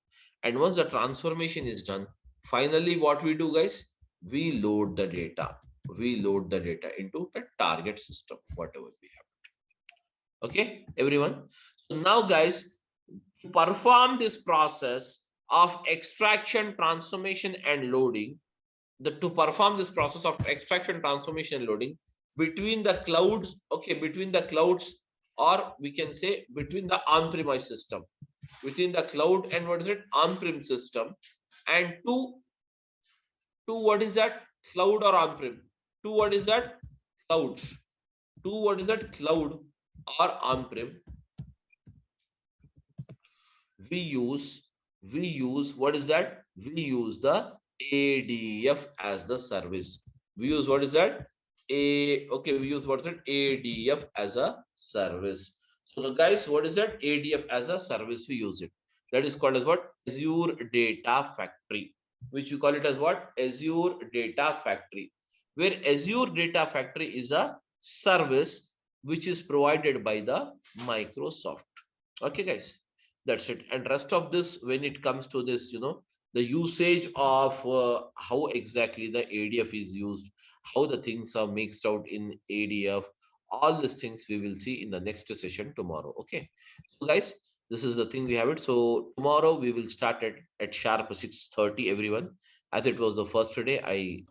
And once the transformation is done, finally what we do, guys? We load the data. We load the data into the target system, whatever we have. Okay, everyone. So now, guys, to perform this process of extraction, transformation, and loading, to perform this process of extraction, transformation, and loading between the clouds, okay, between the clouds, or we can say between the on-premise system, between the cloud and what is it? On-prem system, and to what is that? Cloud or on-prem? To what is that? Clouds. To what is that? Cloud or on-prem. We use what is that? We use the ADF as the service. We use what is that? We use what is that? ADF as a service. So guys, what is that? ADF as a service, we use it. That is called as what? Azure Data Factory, which you call it as what? Azure Data Factory, where Azure Data Factory is a service which is provided by the Microsoft. Okay, guys, that's it. And rest of this, when it comes to this, the usage of how exactly the ADF is used, how the things are mixed out in ADF, all these things we will see in the next session tomorrow. Okay, so guys, this is the thing we have it. So tomorrow we will start at sharp 6:30, everyone. As it was the first day, I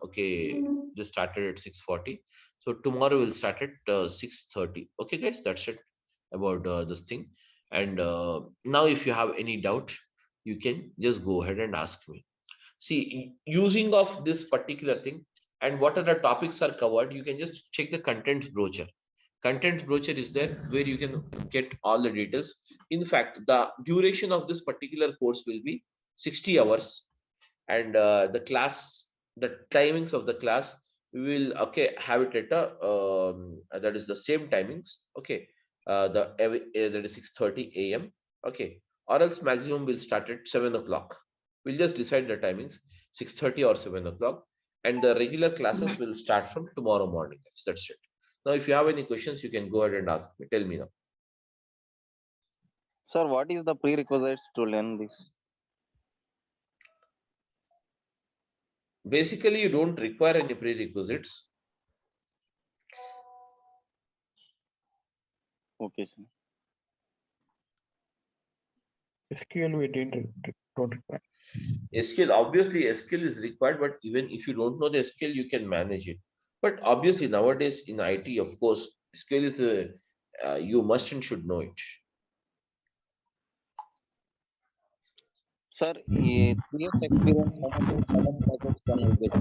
just started at 6:40. So tomorrow we'll start at 6:30. Okay, guys, that's it about this thing. And now if you have any doubt, you can just go ahead and ask me. See, using of this particular thing and what are the topics are covered, you can just check the contents brochure. Contents brochure is there where you can get all the details. In fact, the duration of this particular course will be 60 hours, and the timings of the class, we will have it at that is the same timings. Okay, that is 6:30 a.m. Okay, or else maximum will start at 7 o'clock. We'll just decide the timings, 6:30 or 7 o'clock, and the regular classes will start from tomorrow morning. That's it. Now, if you have any questions, you can go ahead and ask me. Tell me now. Sir, what is the prerequisites to learn this? Basically, you don't require any prerequisites. Okay, sir. SQL we don't require. SQL, obviously SQL is required, but even if you don't know the SQL, you can manage it. But obviously nowadays in IT, of course, SQL is you must and should know it. Sir, 3 years experience, how much package can I get?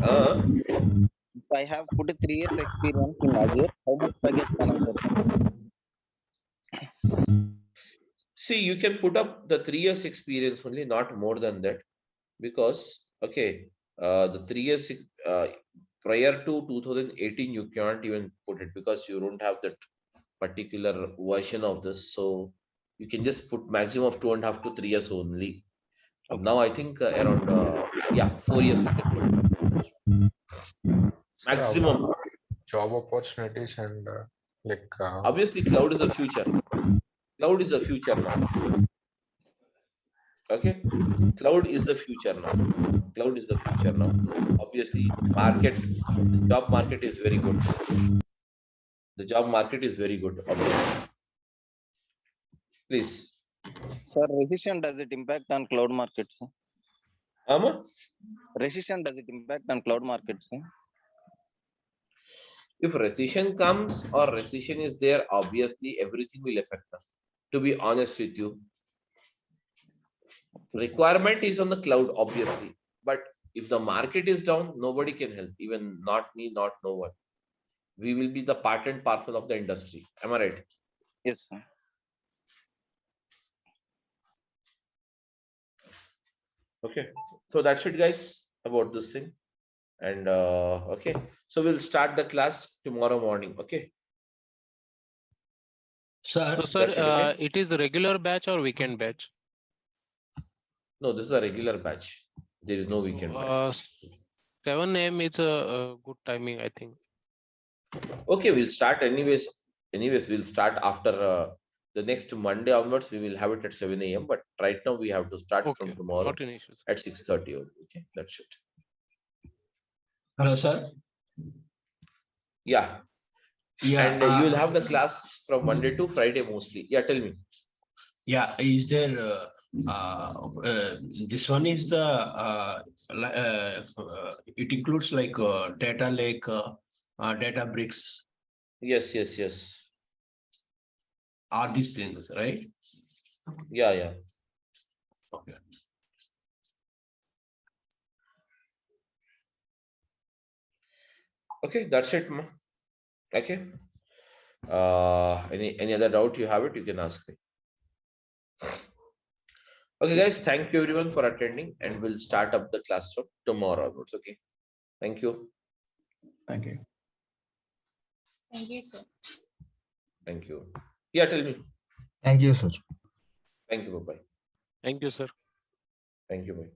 If I have put 3 years experience in Azure, how much package can I get? See, you can put up the 3 years experience only, not more than that, because the 3 years prior to 2018 you can't even put it because you don't have that particular version of this. So you can just put maximum of 2.5 to 3 years only. Now I think around 4 years you can put it up. Maximum. Job opportunities and Obviously cloud is the future. Cloud is the future now. Okay, cloud is the future now. Cloud is the future now. Obviously, the job market is very good. The job market is very good. Obviously. Please. Sir, recession, does it impact on cloud markets? Recession, does it impact on cloud markets? If recession comes or recession is there, obviously everything will affect us. To be honest with you, requirement is on the cloud, obviously. But if the market is down, nobody can help. Even not me, not no one. We will be the part and parcel of the industry. Am I right? Yes, sir. Okay. So that's it, guys, about this thing. And okay. So we'll start the class tomorrow morning. Okay. Sir, So, sir, That's it, okay? it is a regular batch or weekend batch? No, this is a regular batch. There is no So, weekend batches. 7 a.m. is a good timing, I think. Okay, we'll start anyways. We'll start after the next Monday onwards. We will have it at 7 a.m. But right now we have to start Okay, from tomorrow not an issue. Sir. at 6:30. Okay, that's it. hello, sir. Yeah, Yeah, and you will have the class from Monday to Friday mostly. Yeah, tell me. yeah. Is there this one is the it includes like data lake, data bricks, Yes, yes, yes. are these things, right? Yeah, yeah. Okay. Okay, that's it, ma. Okay. Any other doubt you have it, you can ask me. Okay, guys, thank you everyone for attending, and we'll start up the classroom tomorrow onwards. Okay. Thank you. Thank you. Thank you, sir. Thank you. Yeah, tell me. Thank you, sir. Thank you. Bye-bye. Thank you, sir. Thank you. Bye.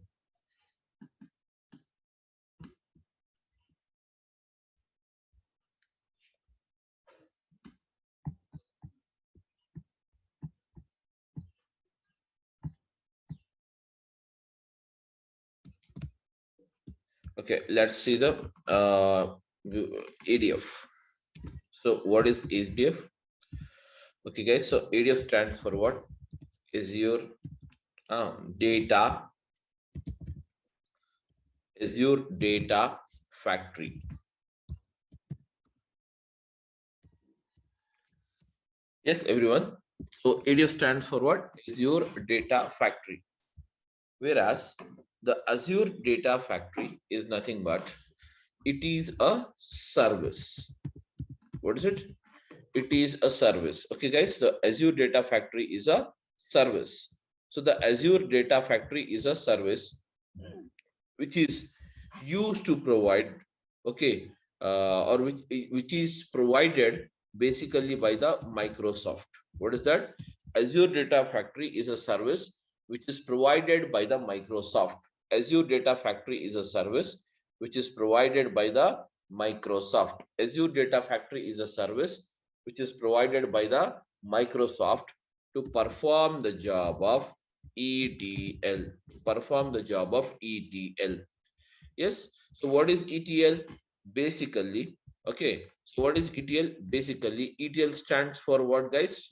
Okay, let's see the ADF. So what is ADF? Okay, guys, so ADF stands for what? Azure data factory. Yes, everyone. So ADF stands for what? Azure data factory. Whereas the Azure data factory is nothing but it is a service. What is it? It is a service. Okay, guys, the Azure data factory is a service. So the Azure data factory is a service which is used to provide, okay, or which is provided basically by the Microsoft. What is that? Azure data factory is a service which is provided by the Microsoft. Azure data factory is a service which is provided by the Microsoft. Azure data factory is a service which is provided by the Microsoft to perform the job of ETL. Perform the job of ETL. Yes. So what is ETL? Basically, okay. So what is ETL? Basically, ETL stands for what, guys?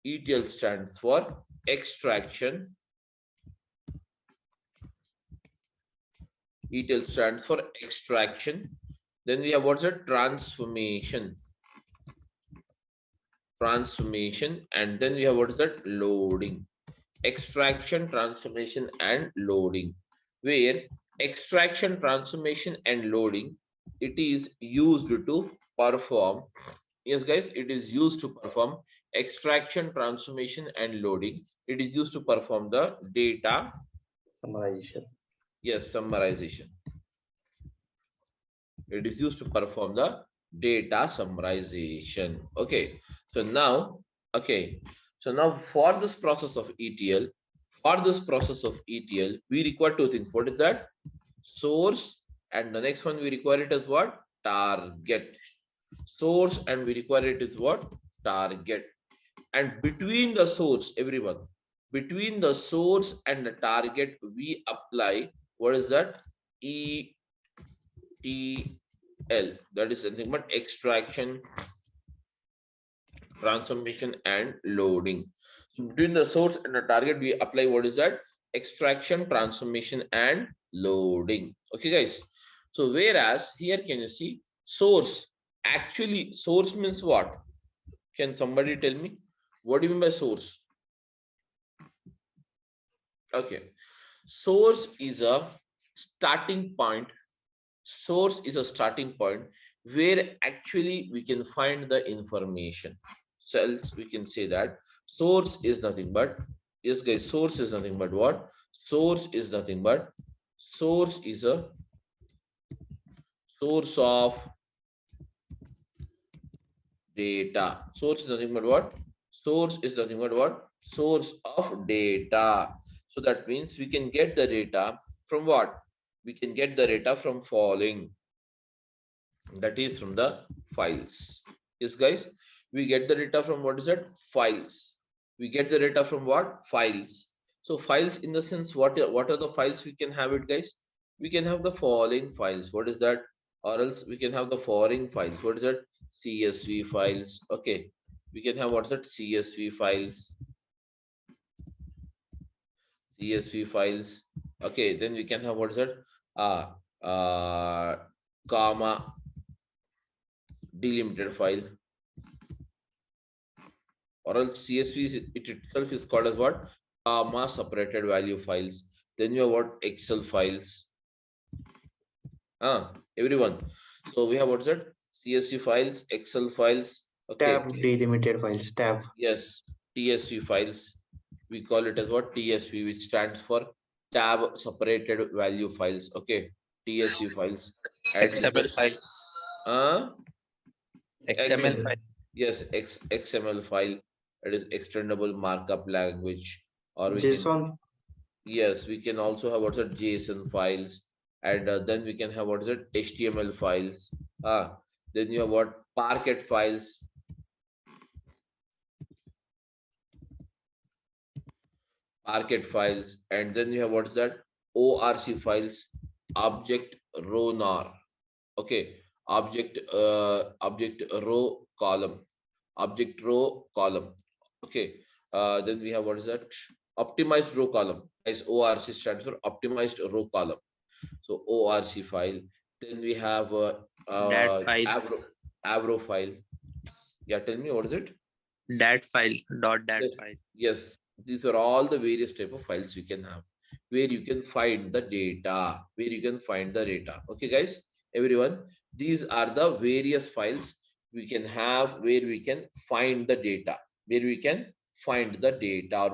ETL stands for extraction. ETL stands for extraction. Then we have what's a transformation. Transformation, and then we have what is that? Loading. Extraction, transformation, and loading. Where extraction, transformation, and loading, it is used to perform. Yes, guys, it is used to perform extraction, transformation, and loading. It is used to perform the data Summarization. yes, summarization. It is used to perform the data summarization. Okay, so now, okay, so now for this process of ETL, we require two things. What is that? Source, and the next one we require it as what? Target. Source, and we require it is what? Target. And between the source, everyone, between the source and the target, we apply what is that? ETL. That is nothing but extraction, transformation, and loading. So between the source and the target, we apply what is that? Extraction, transformation, and loading. Okay, guys. So whereas here, can you see source? Actually, source means what? Can somebody tell me? What do you mean by source? Okay. Source is a starting point. Source is a starting point where actually we can find the information. So else we can say that source is nothing but, yes guys, source is nothing but what? Source is nothing but, source is a source of data. Source is nothing but what? Source is nothing but what? Source of data. So that means we can get the data from what? We can get the data from following. That is from the files. Yes, guys. We get the data from what is that? Files. We get the data from what? Files. So files in the sense, what are the files we can have it, guys? We can have the following files. What is that? Or else we can have the following files. What is that? CSV files. Okay. We can have what's that? CSV files. CSV files. Okay. Then we can have what is that? Comma delimited file, or else CSV it itself is called as what? Comma separated value files. Then you have what? Excel files. Everyone. So we have what's that? CSV files, Excel files. Okay. Tab delimited files. Tab. Yes. TSV files. We call it as what? TSV, which stands for tab separated value files. Okay. TSV files. And XML file. XML file. Yes, XML file. It is extendable markup language. Or we JSON. can, yes, we can also have what's it? JSON files, and then we can have what is it? HTML files. Then you have what? Parquet files. Parquet files, and then you have what's that? ORC files. Object row nar. Okay, object row column, object row column. Okay, then we have what is that? Optimized row column. As ORC stands for optimized row column. So ORC file. Then we have Dat file. Avro file. Yeah, tell me what is it? Dat file. Dat Yes, file. yes. These are all the various type of files we can have, where you can find the data, Okay, guys, everyone, these are the various files we can have where we can find the data, or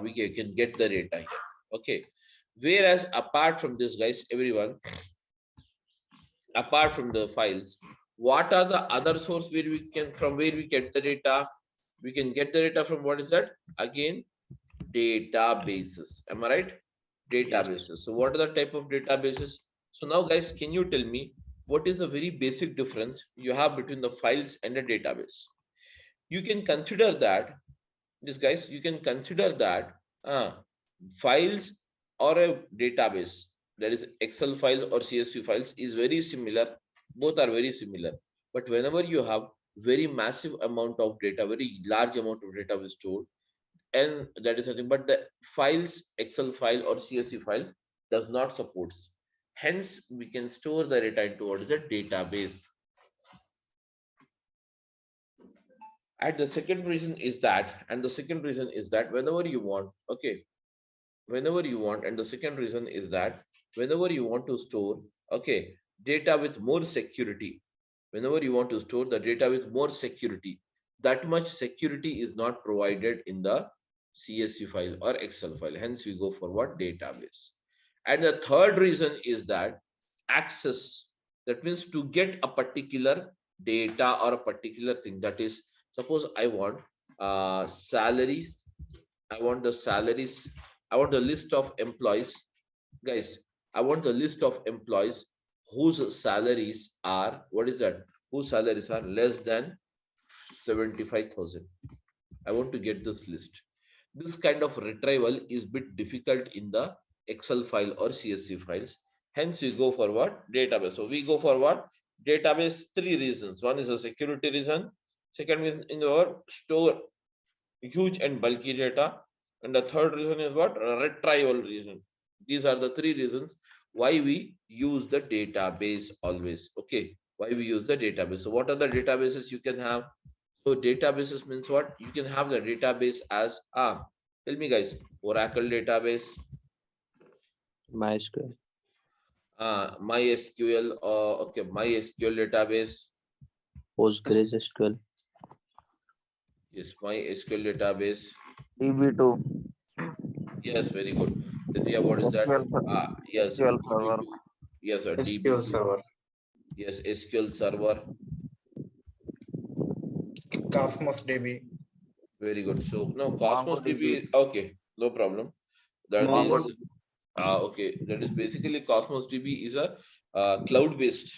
we can get the data here. Okay. Whereas apart from this, guys, everyone, apart from the files, what are the other source where we can, from where we get the data? We can get the data from what is that? Again, databases. Am I right? Databases. So what are the type of databases? So now, guys, can you tell me what is the very basic difference you have between the files and a database? You can consider that, this guys, you can consider that files or a database, that is Excel file or CSV files, is very similar. Both are very similar. But whenever you have very massive amount of data, very large amount of data is stored, and that is nothing but the files, Excel file or CSV file does not support. Hence, we can store the data into what is a database. And the second reason is that, whenever you want, okay, whenever you want, and the second reason is that whenever you want to store, okay, data with more security, whenever you want to store the data with more security, that much security is not provided in the CSV file or Excel file. Hence, we go for what? Database. And the third reason is that access. That means to get a particular data or a particular thing. That is, suppose I want salaries. I want the salaries. I want the list of employees. Guys, I want the list of employees whose salaries are, what is that? Whose salaries are less than 75,000. I want to get this list. This kind of retrieval is bit difficult in the Excel file or CSV files. Hence, we go for what? Database. So we go for what? Database, three reasons. One is a security reason. Second is in our store huge and bulky data. And the third reason is what? Retrieval reason. These are the three reasons why we use the database always. Okay. Why we use the database. So what are the databases you can have? So databases means what? You can have the database as tell me guys, Oracle database, MySQL. MySQL, okay, MySQL database. PostgreSQL. Yes, MySQL database. DB2. Yes, very good. Then we have what is that? Yes, SQL Server. DB2. Yes, a SQL DB2. Server. Yes, SQL Server. Cosmos DB. Very good. So no, Cosmos DB. MongoDB. Okay, no problem. That Mongo, is okay. That is basically Cosmos DB is a cloud based.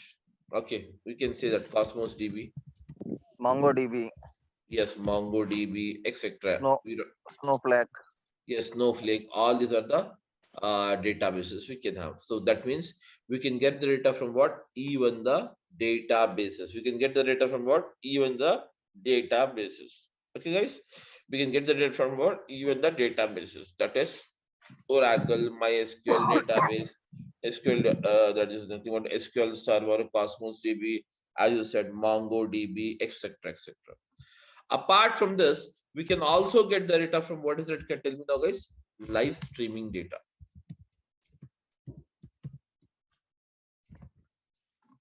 Okay, we can say that Cosmos DB. MongoDB. Yes, MongoDB, etc. No, Snowflake. Yes, Snowflake. All these are the databases we can have. So that means we can get the data from what? Even the databases. We can get the data from what? Even the databases. Okay, guys. We can get the data from what? Even the databases. That is Oracle, MySQL database, SQL. That is nothing but SQL Server, Cosmos DB, as you said, MongoDB, etc., etc. Apart from this, we can also get the data from what is it? Can tell me now, guys? Live streaming data.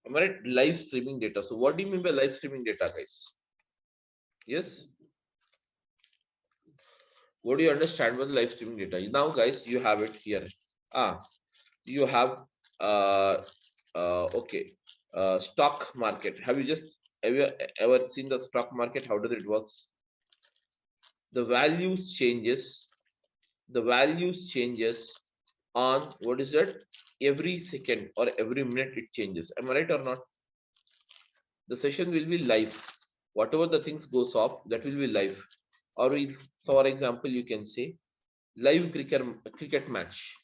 Am I right? Live streaming data. So, what do you mean by live streaming data, guys? Yes. What do you understand by live streaming data? Now, guys, you have it here. You have okay, stock market. Have you ever seen the stock market? How does it works? The values changes on what is that? Every second or every minute it changes. Am I right or not? The session will be live. Whatever the things goes off, that will be live. Or if, for example, you can say live cricket match.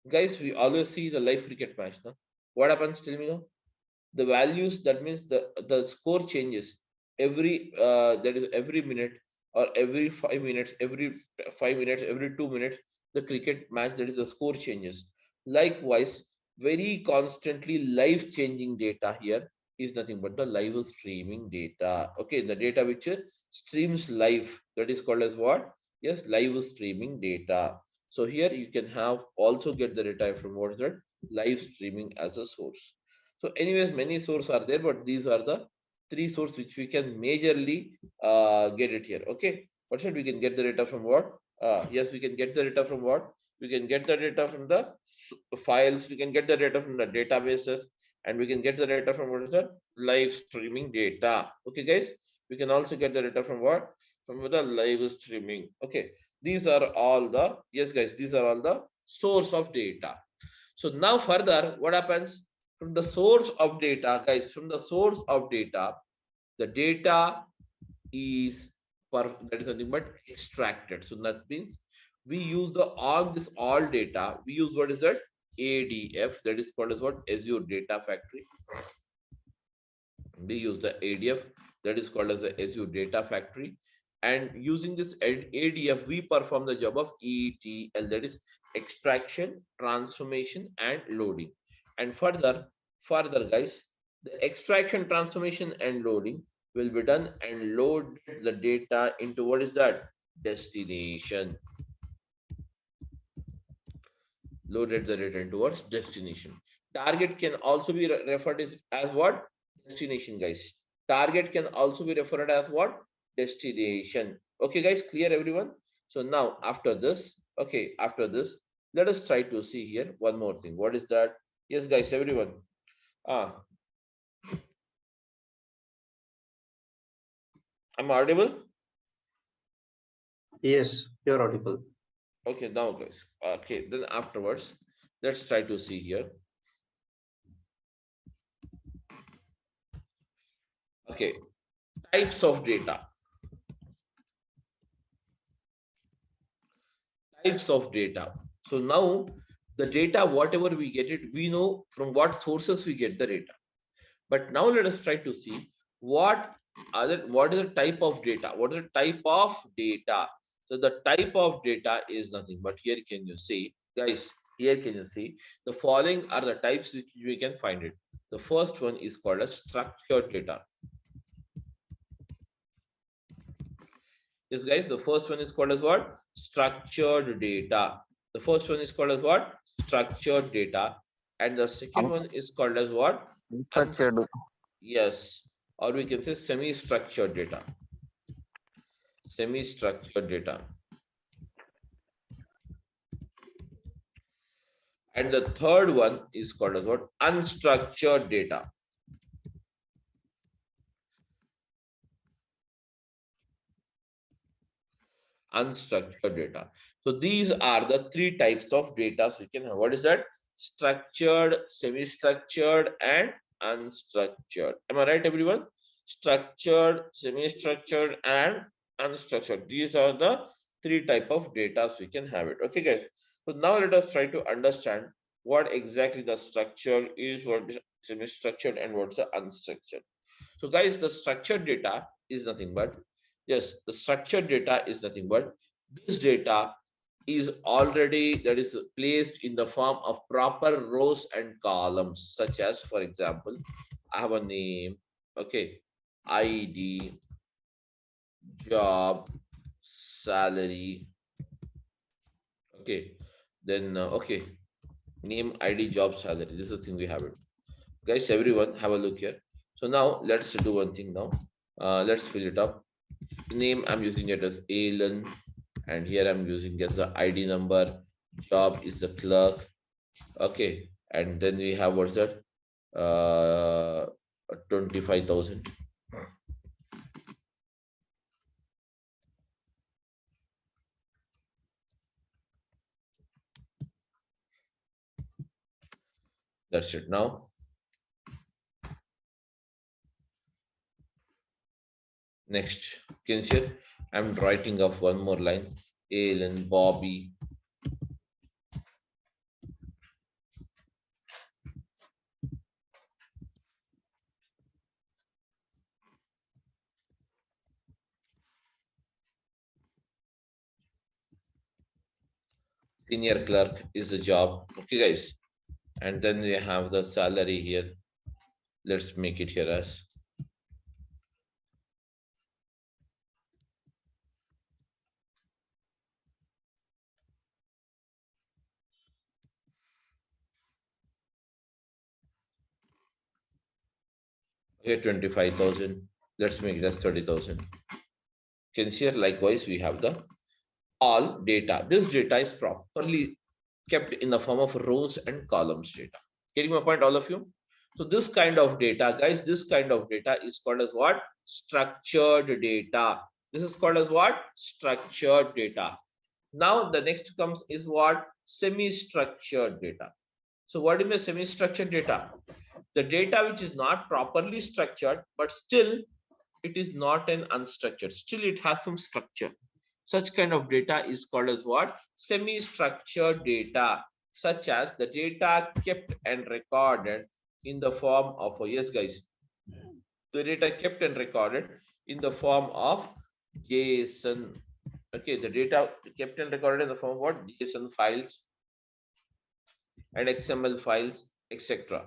Guys, we always see the live cricket match. No? What happens? Tell me now. The values, that means the score changes every that is every minute or every 5 minutes, every 5 minutes, every 2 minutes, the cricket match, that is the score changes. Likewise, very constantly live changing data here is nothing but the live streaming data. Okay, the data which streams live, that is called as what? Yes, live streaming data. So here you can have also get the data from what is that? Live streaming as a source. So anyways, many sources are there, but these are the three sources which we can majorly get it here. Okay, but we can get the data from what? Yes, we can get the data from what? We can get the data from the files. We can get the data from the databases, and we can get the data from what is that? Live streaming data. Okay, guys, we can also get the data from what? From the live streaming. Okay, these are all the, yes, guys, these are all the source of data. So now further, what happens? From the source of data, guys, from the source of data, the data is that is nothing but extracted. So that means we use the on this all data, we use what is that? ADF, that is called as what? Azure Data Factory. We use the ADF, that is called as the Azure Data Factory. And using this ADF, we perform the job of ETL, that is extraction, transformation, and loading. And further, guys, the extraction, transformation, and loading will be done and load the data into what is that? Destination. Loaded the data towards destination. Target can also be referred as what? Destination, guys. Target can also be referred as what? Destination. Okay, guys, clear everyone? So now after this, okay, after this, let us try to see here one more thing. What is that? Yes, guys, everyone. I'm audible? Yes, you're audible. Okay, now guys. Okay, then afterwards, let's try to see here. Okay, types of data. types of data. So now the data, whatever we get it, we know from what sources we get the data. But now let us try to see what what is the type of data? What is the type of data? So the type of data is nothing but here can you see, guys, here can you see the following are the types which we can find it. The first one is called as structured data. Yes, guys, the first one is called as what? Structured data. The first one is called as what? Structured data. And the second one is called as what? Unstructured. Yes, or we can say semi-structured data. Semi-structured data. And the third one is called as what? Unstructured data. Unstructured data. So these are the three types of data we can have. What is that? Structured, semi-structured, and unstructured. Am I right, everyone? Structured, semi-structured, and unstructured. These are the three type of data we can have it. Okay, guys. So now let us try to understand what exactly the structure is, what is semi-structured, and what's the unstructured. So, guys, the structured data is nothing but, yes, the structured data is nothing but this data is already that is placed in the form of proper rows and columns, such as, for example, I have a name, okay, ID, job, salary, okay, then okay, name, ID, job, salary. This is the thing we have it. Guys, everyone have a look here. So now let's do one thing now. Let's fill it up. Name I'm using it as Alan, and here I'm using as the ID number. Job is the clerk. Okay, and then we have what's that? 25,000. That's it now. Next, can you see? I'm writing up one more line. Alan, Bobby. Senior clerk is the job. Okay, guys. And then we have the salary here. Let's make it here as okay, 25,000. Let's make it as 30,000. Can see here likewise we have the all data. This data is properly kept in the form of rows and columns data. Getting my point, all of you? So this kind of data, guys, this kind of data is called as what? Structured data. This is called as what? Structured data. Now the next comes is what? Semi-structured data. So what do you mean semi-structured data? The data which is not properly structured, but still it is not an unstructured. Still it has some structure. Such kind of data is called as what? Semi-structured data, such as the data kept and recorded in the form of, yes guys, the data kept and recorded in the form of JSON. Okay, the data kept and recorded in the form of what? JSON files and XML files, etc.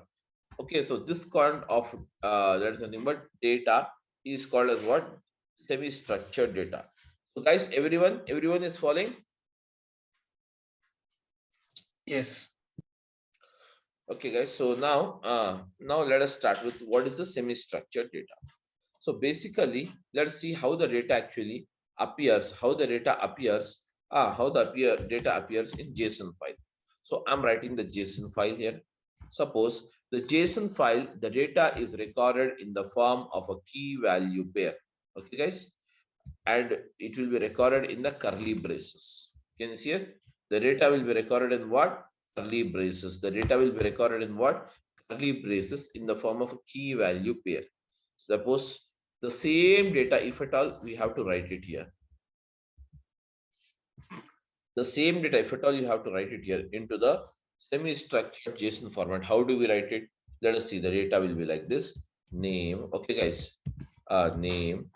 Okay, so this kind of that is nothing but data is called as what? Semi-structured data. So guys, everyone is following? Yes. Okay, guys. So now, now let us start with what is the semi-structured data. So basically, let's see how the data actually appears. How the data appears. How the data appears in JSON file. So I'm writing the JSON file here. Suppose the JSON file, the data is recorded in the form of a key value pair. Okay, guys, and it will be recorded in the curly braces. Can you see it? The data will be recorded in what? Curly braces. The data will be recorded in what? Curly braces in the form of a key value pair. Suppose the same data, if at all, we have to write it here. The same data, if at all you have to write it here into the semi-structured JSON format. How do we write it? Let us see. The data will be like this. Name. Okay, guys. Name.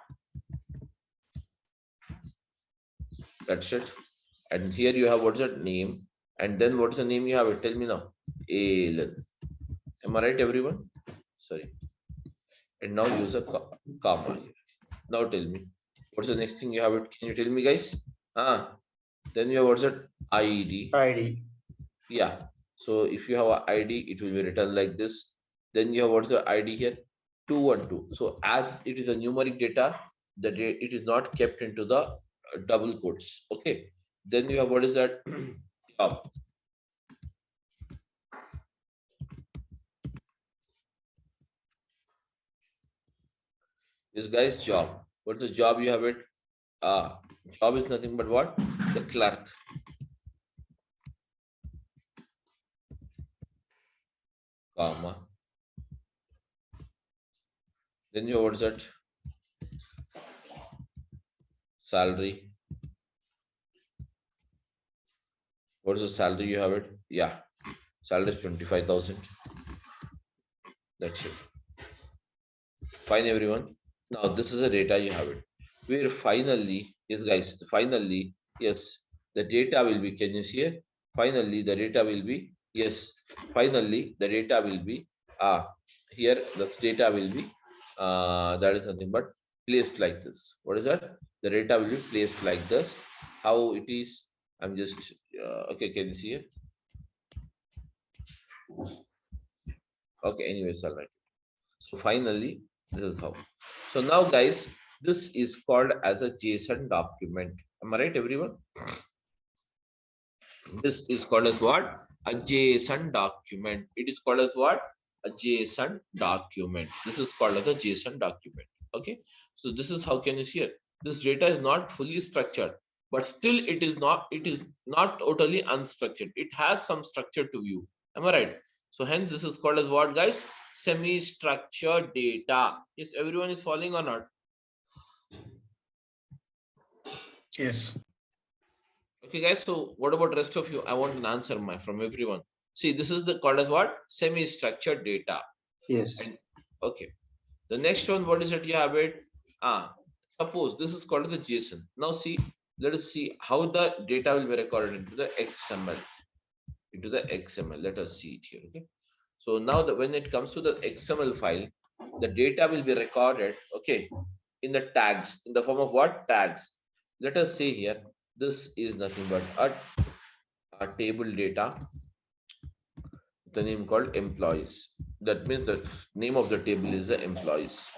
That's it. And here you have what's that name? And then what's the name you have? Tell me now. Alan. Am I right, everyone? Sorry. And now use a comma here. Now tell me. What's the next thing you have? It? Can you tell me, guys? Then you have what's that? ID. ID. Yeah. So if you have an ID, it will be written like this. Then you have what's the ID here? 212. So as it is a numeric data, it is not kept into the double quotes. Okay. Then you have what is that? Job. This guy's job. What's the job you have it? Job is nothing but what? The clerk. Comma. Then you have what's that? Salary. What's the salary you have it? Yeah. Salary is 25,000. That's it. Fine, everyone. Now this is the data you have it. Where finally, yes, guys, finally, yes, the data will be, can you see it? Finally, the data will be, yes, finally, the data will be, here, this data will be, that is nothing but placed like this. What is that? The data will be placed like this. How it is, I'm just, okay, can you see it? Okay, anyways, all right. So finally, this is how. So now, guys, this is called as a JSON document. Am I right, everyone? This is called as what? A JSON document. It is called as what? A JSON document. This is called as a JSON document. Okay. So this is how can you see it? This data is not fully structured, but still it is not totally unstructured. It has some structure to view. Am I right? So hence this is called as what, guys? Semi-structured data. Is everyone is following or not? Yes. Okay, guys. So what about rest of you? I want an answer from everyone. See, this is the called as what? Semi-structured data. Yes. And okay. The next one, what is it you have it? Suppose this is called as the JSON. Now see, let us see how the data will be recorded into the XML. Into the XML. Let us see it here. Okay. So now that when it comes to the XML file, the data will be recorded, okay, in the tags, in the form of what? Tags. Let us say here, this is nothing but a table data, the name called employees. That means the name of the table is the employees.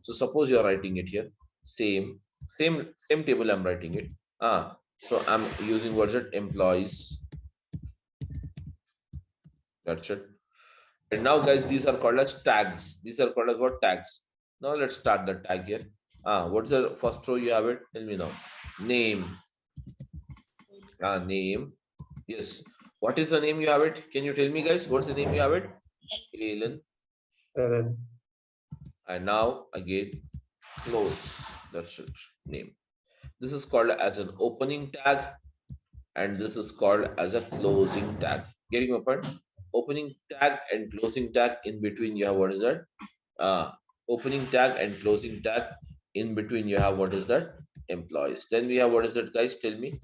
So suppose you are writing it here, same table I'm writing it. So I'm using what's it? Employees. That's it. And now, guys, these are called as tags. These are called as what? Tags. Now let's start the tag here. What's the first row you have it? Tell me now. Name. Name. Yes. What is the name you have it? Can you tell me, guys? What's the name you have it? Alan. And now again, close. That's it. Name. This is called as an opening tag, and this is called as a closing tag. Getting my point? Opening tag and closing tag. In between you have what is that? Opening tag and closing tag. In between you have what is that? Employees. Then we have what is that, guys? Tell me.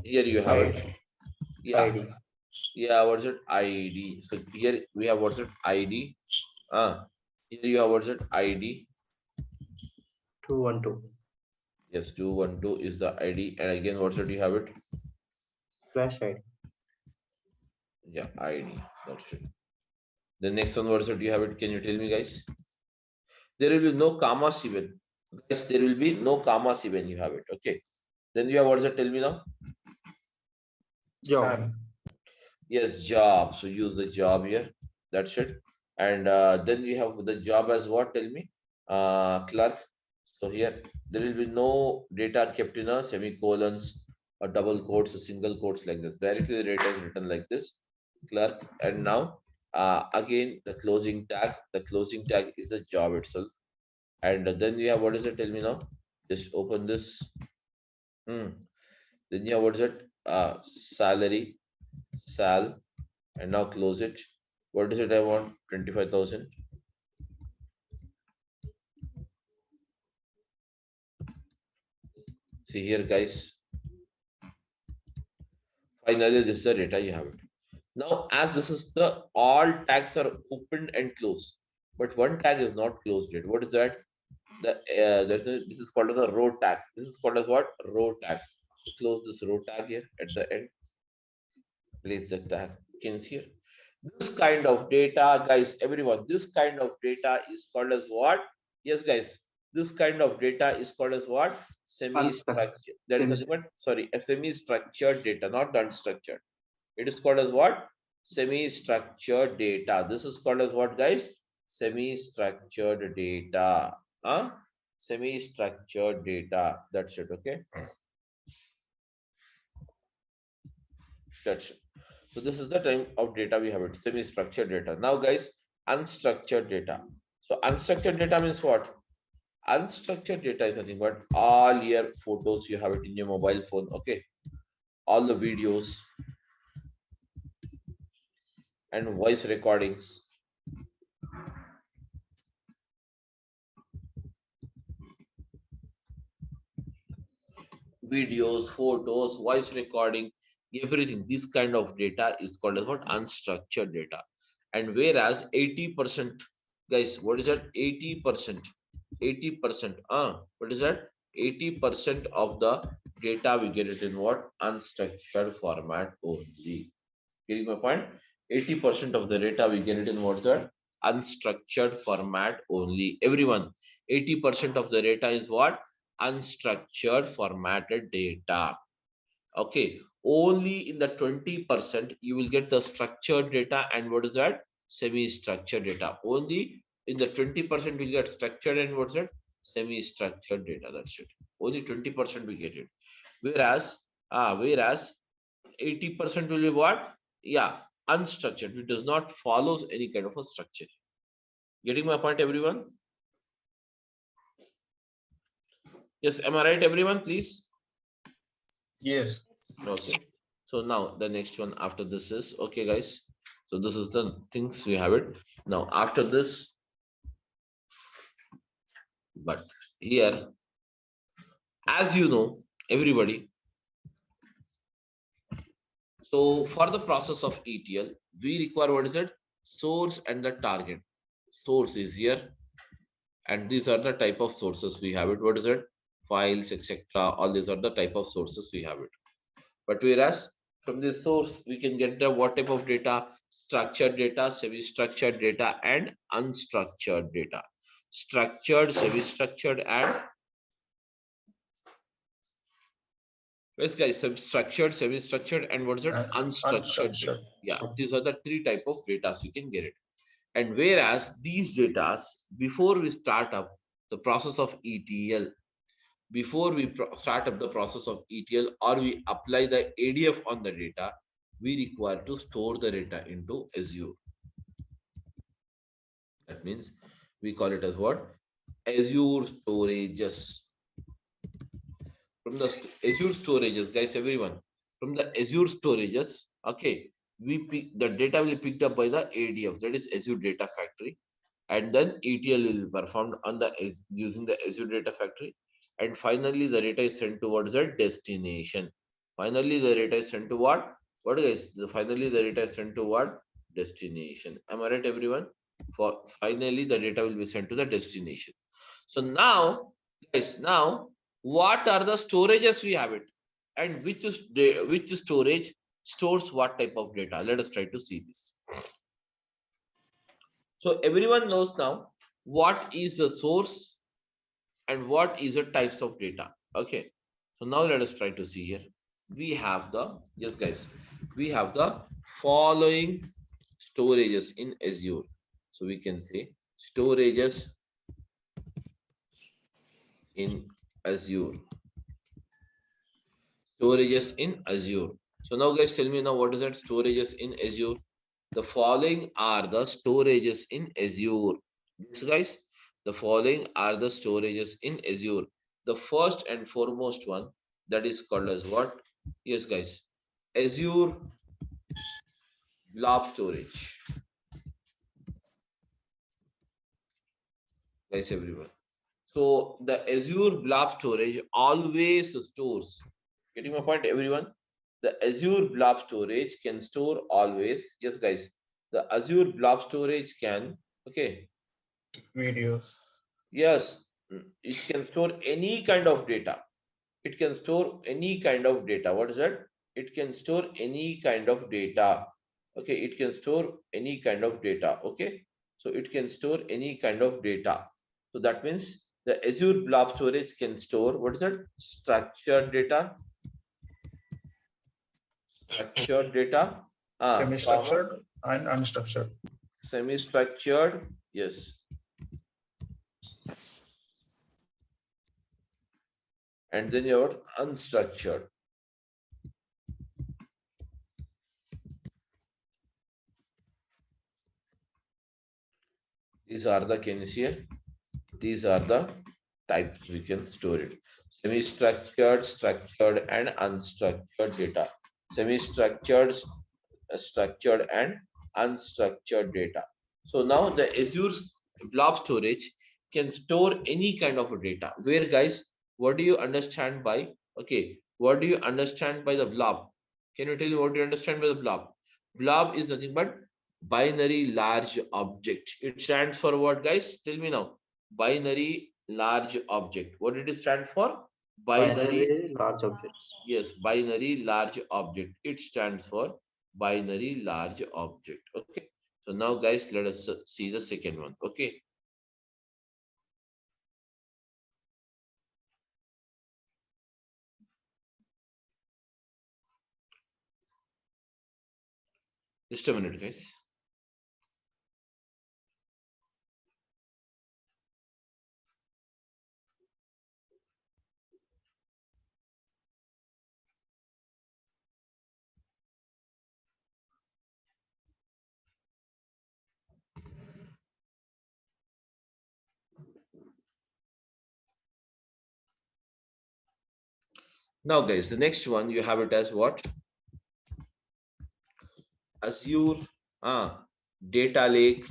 Here you have it. Yeah. ID. Yeah, what's it? ID. So here we have what's it? ID. Here you have what's it? ID. 212. Yes, 212 is the ID. And again, what's it? You have it? Flash ID. Yeah, ID. That's it. The next one, what's it? You have it? Can you tell me, guys? There will be no commas even. Guys, there will be no commas even. You have it. Okay. Then you have what's it? Tell me now. Job. Yes, job. So use the job here. That's it. And then we have the job as what? Tell me. Clerk. So here there will be no data kept in a semicolons or double quotes or single quotes like this. Directly the data is written like this. Clerk. And now again the closing tag. The closing tag is the job itself. And then we have what is it? Tell me now. Just open this. Then you have what's it? Salary, sal, and now close it. What is it I want? 25,000. See here, guys. Finally, this is the data you have it. Now, as this is the all tags are opened and closed, but one tag is not closed yet. What is that? This is called as a row tag. This is called as what? Row tag. Close this row tag here at the end. Place the tag. You can see here. This kind of data, guys, everyone, this kind of data is called as what? Yes, guys, this kind of data is called as what? Semi-structured. That is nothing but, sorry, a semi-structured data, not unstructured. It is called as what? Semi-structured data. This is called as what, guys? Semi-structured data. Huh? Semi-structured data. That's it, okay? That's it. So this is the type of data we have it, semi-structured data. Now, guys, unstructured data. So unstructured data means what? Unstructured data is nothing but all your photos you have it in your mobile phone, okay? All the videos and voice recordings. Videos, photos, voice recording, everything. This kind of data is called as what? Unstructured data. And whereas 80%, guys, what is that? 80%. 80%. What is that? 80% of the data we get it in what? Unstructured format only. Getting my point? 80% of the data we get it in what's that? Unstructured format only. Everyone, 80% of the data is what? Unstructured formatted data. Okay, only in the 20% you will get the structured data, and what is that? Semi-structured data. Only in the 20% we get structured, and what's that? Semi-structured data. That's it. Only 20% we get it. Whereas 80% will be what? Yeah, unstructured. It does not follow any kind of a structure. Getting my point, everyone? Yes, am I right, everyone? Please. Yes. Okay. So now the next one after this is okay, guys. So this is the things we have it. Now after this, but here, as you know, everybody. So for the process of ETL, we require what is it? Source and the target. Source is here, and these are the type of sources we have it. What is it? Files, etc. All these are the type of sources we have it. But whereas from this source, we can get the what type of data? Structured data, semi-structured data, and unstructured data. Structured, semi-structured, and yes, guys, structured, semi-structured, and what's it? Unstructured data. Unstructured. Yeah, these are the three type of data you can get it. And whereas these data, before we start up the process of ETL, before we start up the process of ETL or we apply the ADF on the data, we require to store the data into Azure. That means we call it as what? Azure storages. From the Azure storages, guys, everyone, from the Azure storages, okay, the data will be picked up by the ADF, that is Azure Data Factory, and then ETL will be performed on the using the Azure Data Factory, and finally the data is sent towards the destination. Finally, the data is sent to what? What is finally the data is sent to what? Destination. Am I right, everyone? For finally the data will be sent to the destination. So now, guys, now what are the storages we have it, and which storage stores what type of data? Let us try to see this. So everyone knows now what is the source and what is the types of data. Okay, so now let us try to see here. We have the, yes guys, we have the following storages in Azure. So we can say storages in Azure. Storages in Azure. So now guys, tell me now what is that storages in Azure? The following are the storages in Azure. Yes, guys, the following are the storages in Azure. The first and foremost one, that is called as what? Yes, guys. Azure blob storage. Guys, everyone. So the Azure blob storage always stores. Getting my point, everyone? The Azure blob storage can store always. Yes, guys. The Azure blob storage can. Okay. Videos. Yes, it can store any kind of data. It can store any kind of data. What is that? It can store any kind of data. Okay, it can store any kind of data. Okay, so it can store any kind of data. So that means the Azure blob storage can store, what is that? Structured data. Structured data. Comma, Semi-structured and unstructured. semi-structured. Yes. And then your unstructured. These are the, can you see here? These are the types we can store it. Semi-structured, structured, and unstructured data. Semi-structured, structured, and unstructured data. So now the Azure blob storage can store any kind of data. Where, guys, what do you understand by, okay, what do you understand by the blob? Can you tell me what do you understand by the blob? Blob is nothing but binary large object. It stands for what, guys? Tell me now. Binary large object. What did it stand for? Binary large objects. Yes, binary large object. It stands for binary large object. Okay. So now, guys, let us see the second one. Okay. Just a minute, guys. Now, guys, the next one you have it as what? Azure data lake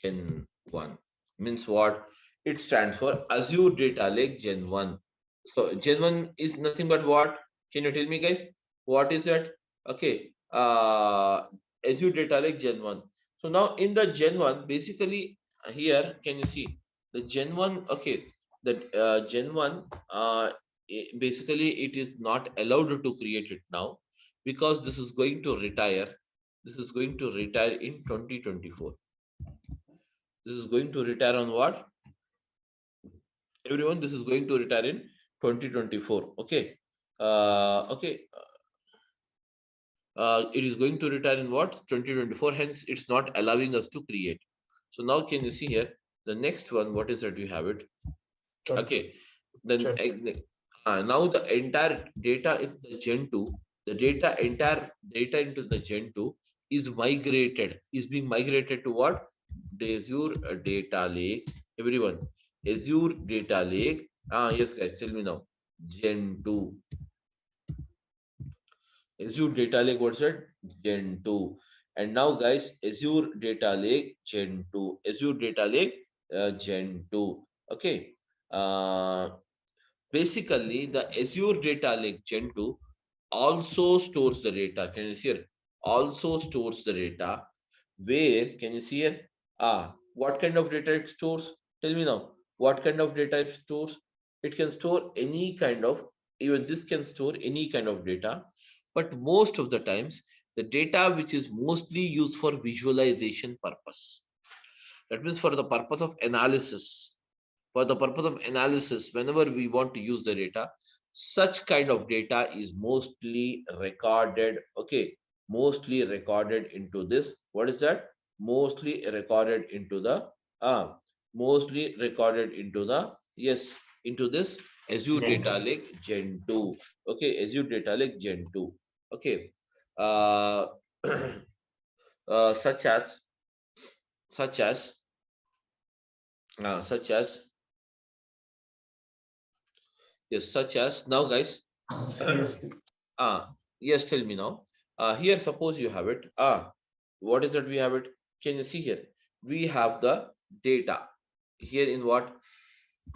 Gen 1 means what? It stands for Azure Data Lake Gen 1. So Gen 1 is nothing but what? Can you tell me, guys? What is that? Okay. Azure Data Lake Gen 1. So now in the Gen 1, basically here, can you see the Gen 1? Okay. The Gen 1, basically it is not allowed to create it now because this is going to retire. This is going to retire in 2024. This is going to retire on what? Everyone, this is going to retire in 2024. Okay. Okay. It is going to retire in what? 2024. Hence, it's not allowing us to create. So now can you see here? The next one, what is that you have it? Okay. Then now the entire data in the Gen 2, entire data into the Gen 2 is being migrated to what? The Azure data lake. Everyone, Azure data lake. Yes, guys, tell me now. Gen 2. Azure data lake, what's that? Gen 2. And now, guys, Azure data lake Gen 2. Azure data lake Gen 2. Okay. Basically, the Azure data lake Gen 2 also stores the data. Can you see here? Also stores the data. Where, can you see here? What kind of data it stores? Tell me now. What kind of data it stores? It can store any kind of, even this can store any kind of data. But most of the times, the data which is mostly used for visualization purpose. That means for the purpose of analysis. For the purpose of analysis, whenever we want to use the data, such kind of data is mostly recorded. Okay, mostly recorded into this. What is that? Mostly recorded into the yes, into this Azure data lake Gen 2. Okay, Azure data lake Gen 2. Okay. uh, such as such as such as Yes, such as now, guys. Seriously. Yes, tell me now. Here, suppose you have it. What is that we have it? Can you see here? We have the data here in what?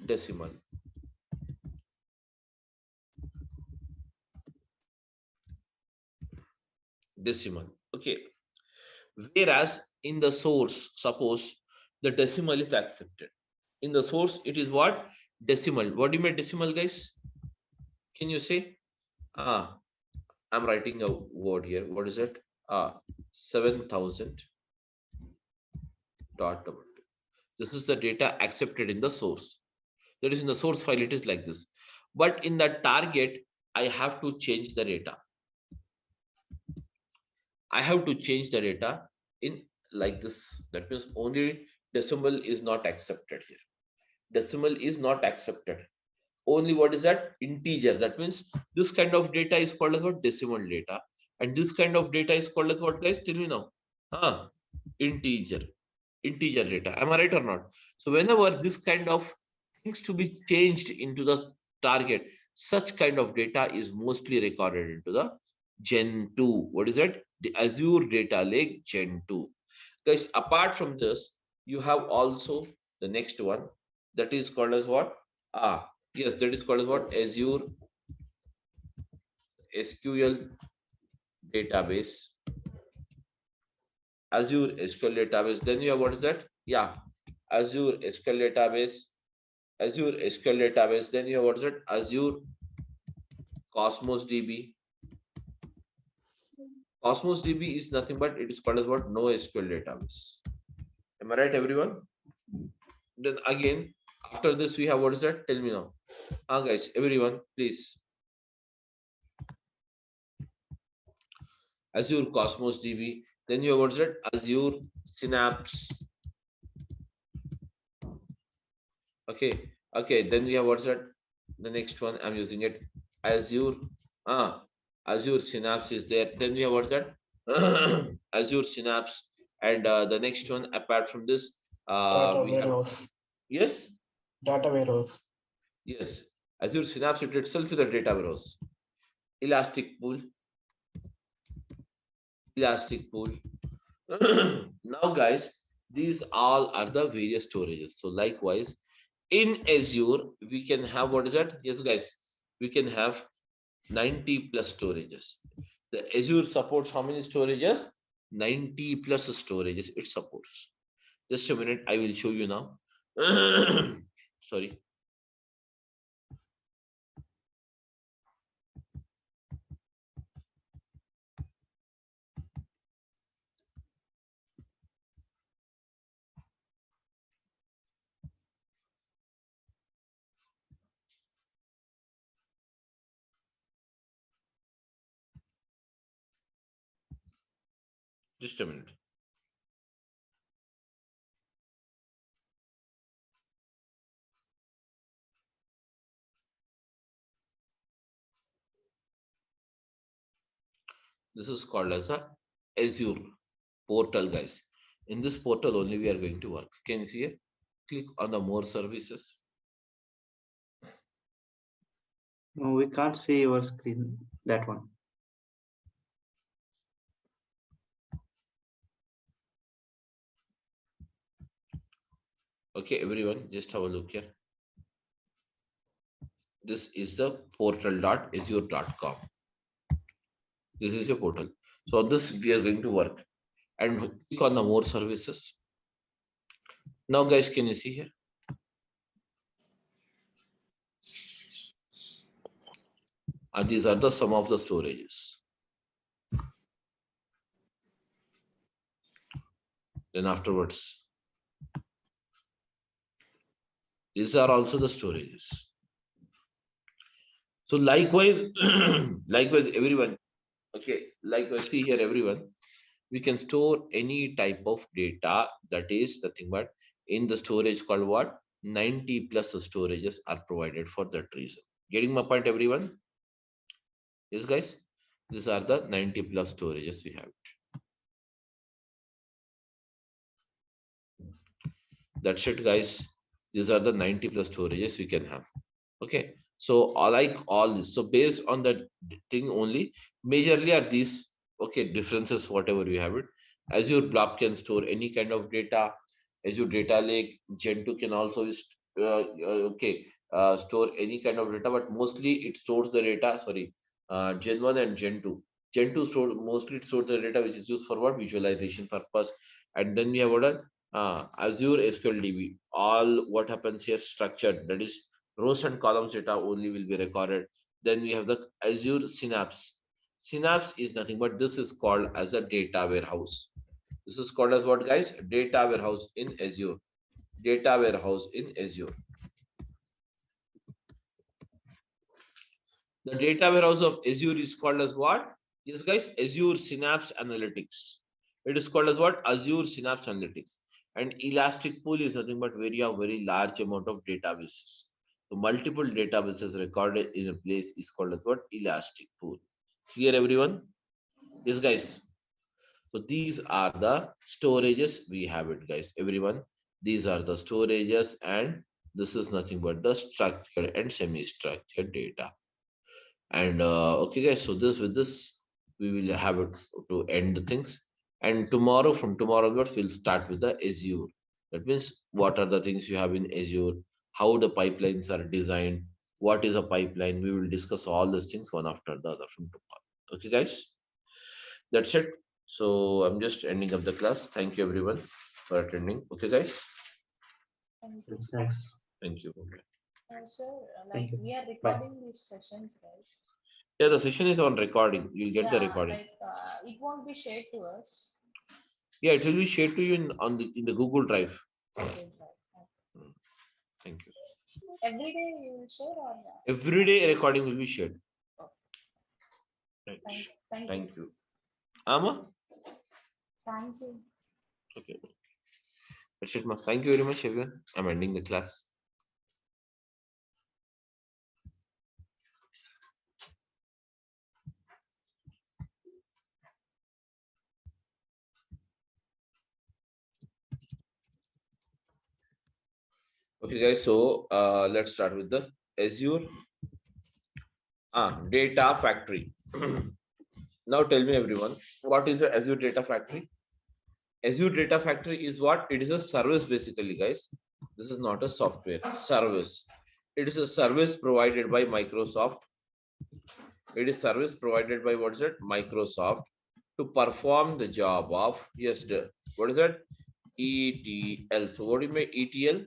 Decimal. Decimal. Okay. Whereas in the source, suppose the decimal is accepted. In the source, it is what? Decimal. What do you mean decimal, guys? Can you say? I'm writing a word here. What is it? 7,000 dot double two. This is the data accepted in the source. That is in the source file, it is like this. But in the target, I have to change the data. I have to change the data in like this. That means only decimal is not accepted here. Decimal is not accepted. Only what is that? Integer. That means this kind of data is called as what? Decimal data. And this kind of data is called as what, guys? Tell me now. Integer. Integer data. Am I right or not? So whenever this kind of things to be changed into the target, such kind of data is mostly recorded into the Gen 2. What is it? The Azure Data Lake Gen 2. Guys, apart from this, you have also the next one that is called as what? Yes, that is called as what? Azure SQL database. Azure SQL database. Then you have what is that? Yeah, Azure SQL database. Azure SQL database. Then you have what is it? Azure Cosmos DB. Cosmos DB is nothing but it is called as what? NoSQL database. Am I right, everyone? Then again, after this, we have what is that? Tell me now. Guys, everyone, please. Azure Cosmos DB. Then you have what is that? Azure Synapse. Okay. Okay. Then we have what's that? The next one I'm using it. Azure. Azure Synapse is there. Then we have what's that? Azure Synapse. And the next one, apart from this, Data we have warehouse. yes. Data warehouse. Yes. Azure Synapse it itself is a data warehouse. Elastic pool. Elastic pool. Now, guys, these all are the various storages. So, likewise, in Azure, we can have what is that? Yes, guys, we can have 90 plus storages. The Azure supports how many storages? 90 plus storages it supports. Just a minute, I will show you now. Sorry. Just a minute. This is called as a Azure portal, guys. In this portal only we are going to work. Can you see it? Click on the more services. No, we can't see your screen. That one. Okay, everyone, just have a look here. This is the portal.azure.com. This is your portal. So on this we are going to work and click on the more services. Now, guys, can you see here? And these are the some of the storages. Then afterwards, these are also the storages. So likewise, likewise, everyone. Okay, likewise, see here, everyone. We can store any type of data that is nothing but in the storage called what? 90 plus storages are provided for that reason. Getting my point, everyone? Yes, guys. These are the 90 plus storages we have. That's it, guys. These are the 90 plus storages we can have. Okay. So I like all this. So based on that thing only, majorly are these differences, whatever you have it. Azure Blob can store any kind of data. Azure Data Lake, Gen 2 can also store any kind of data, but mostly it stores the data. Sorry, Gen 1 and Gen 2. Gen 2 mostly stores the data which is used for what visualization purpose. And then we have what Azure SQL DB. All what happens here structured, that is rows and columns data only will be recorded. Then we have the Azure Synapse. Synapse is nothing but this is called as a data warehouse. This is called as what, guys? Data warehouse in Azure. Data warehouse in Azure. The data warehouse of Azure is called as what? Yes, guys, Azure Synapse Analytics. It is called as what? Azure Synapse Analytics. And Elastic Pool is nothing but where you have very large amount of databases. So multiple databases recorded in a place is called as what? Elastic Pool. Clear, everyone? Yes, guys. So these are the storages we have it, guys. Everyone, these are the storages, and this is nothing but the structured and semi-structured data. And okay, guys. So with this we will have it to end the things. And tomorrow, from tomorrow onwards, we'll start with the Azure. That means what are the things you have in Azure, how the pipelines are designed, what is a pipeline. We will discuss all these things one after the other from tomorrow. Okay, guys. That's it. So I'm just ending up the class. Thank you everyone for attending. Okay, guys. Thank you. Thanks. Thank you. Sir, Thank like you. we are recording these sessions, right? Yeah, the session is on recording. You'll get the Yeah, recording. like it won't be shared to us. Yeah, it will be shared to you in the Google Drive. Okay, right. Thank you. Every day you will share or Every day a recording will be shared. Right. Thank you. Ama? Thank you. Okay. That's it, ma. Thank you very much, everyone. I'm ending the class. Okay, guys. So let's start with the Azure Data Factory. Now tell me, everyone, what is the Azure Data Factory? Azure Data Factory is what? It is a service, basically, guys. This is not a software service. It is a service provided by Microsoft. It is service provided by what is it? Microsoft to perform the job of what is that? ETL. So what do you mean ETL?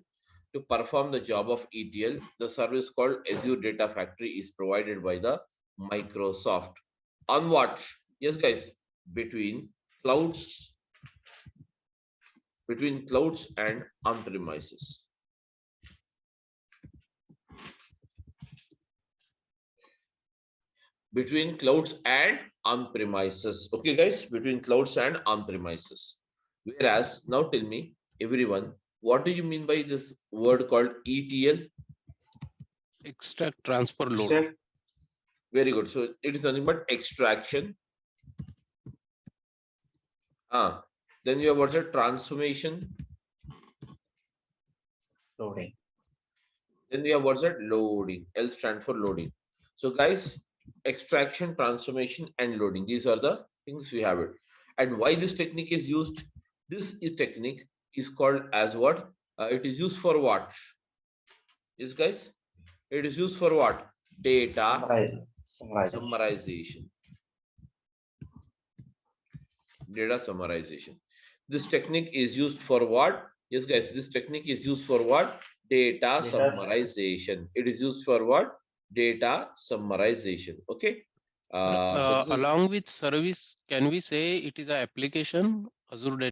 To perform the job of ETL, the service called Azure Data Factory is provided by the Microsoft. On what? Yes, guys, between clouds and on-premises. Between clouds and on-premises. Okay, guys, between clouds and on-premises. Whereas, now tell me, everyone, what do you mean by this word called ETL? Extract, transfer, load. Extract. Very good. So it is nothing but extraction. Then you have what's a transformation. Loading. Then we have what's that? Loading. L stands for loading. So guys, extraction, transformation, and loading. These are the things we have it. And why this technique is used? This technique is called as what? It is used for what? Yes, guys. It is used for what? Data summarization. Data summarization. This technique is used for what? Yes, guys. This technique is used for what? Data summarization. It is used for what? Data summarization. Okay. Along with service, can we say it is an application, Azure Data?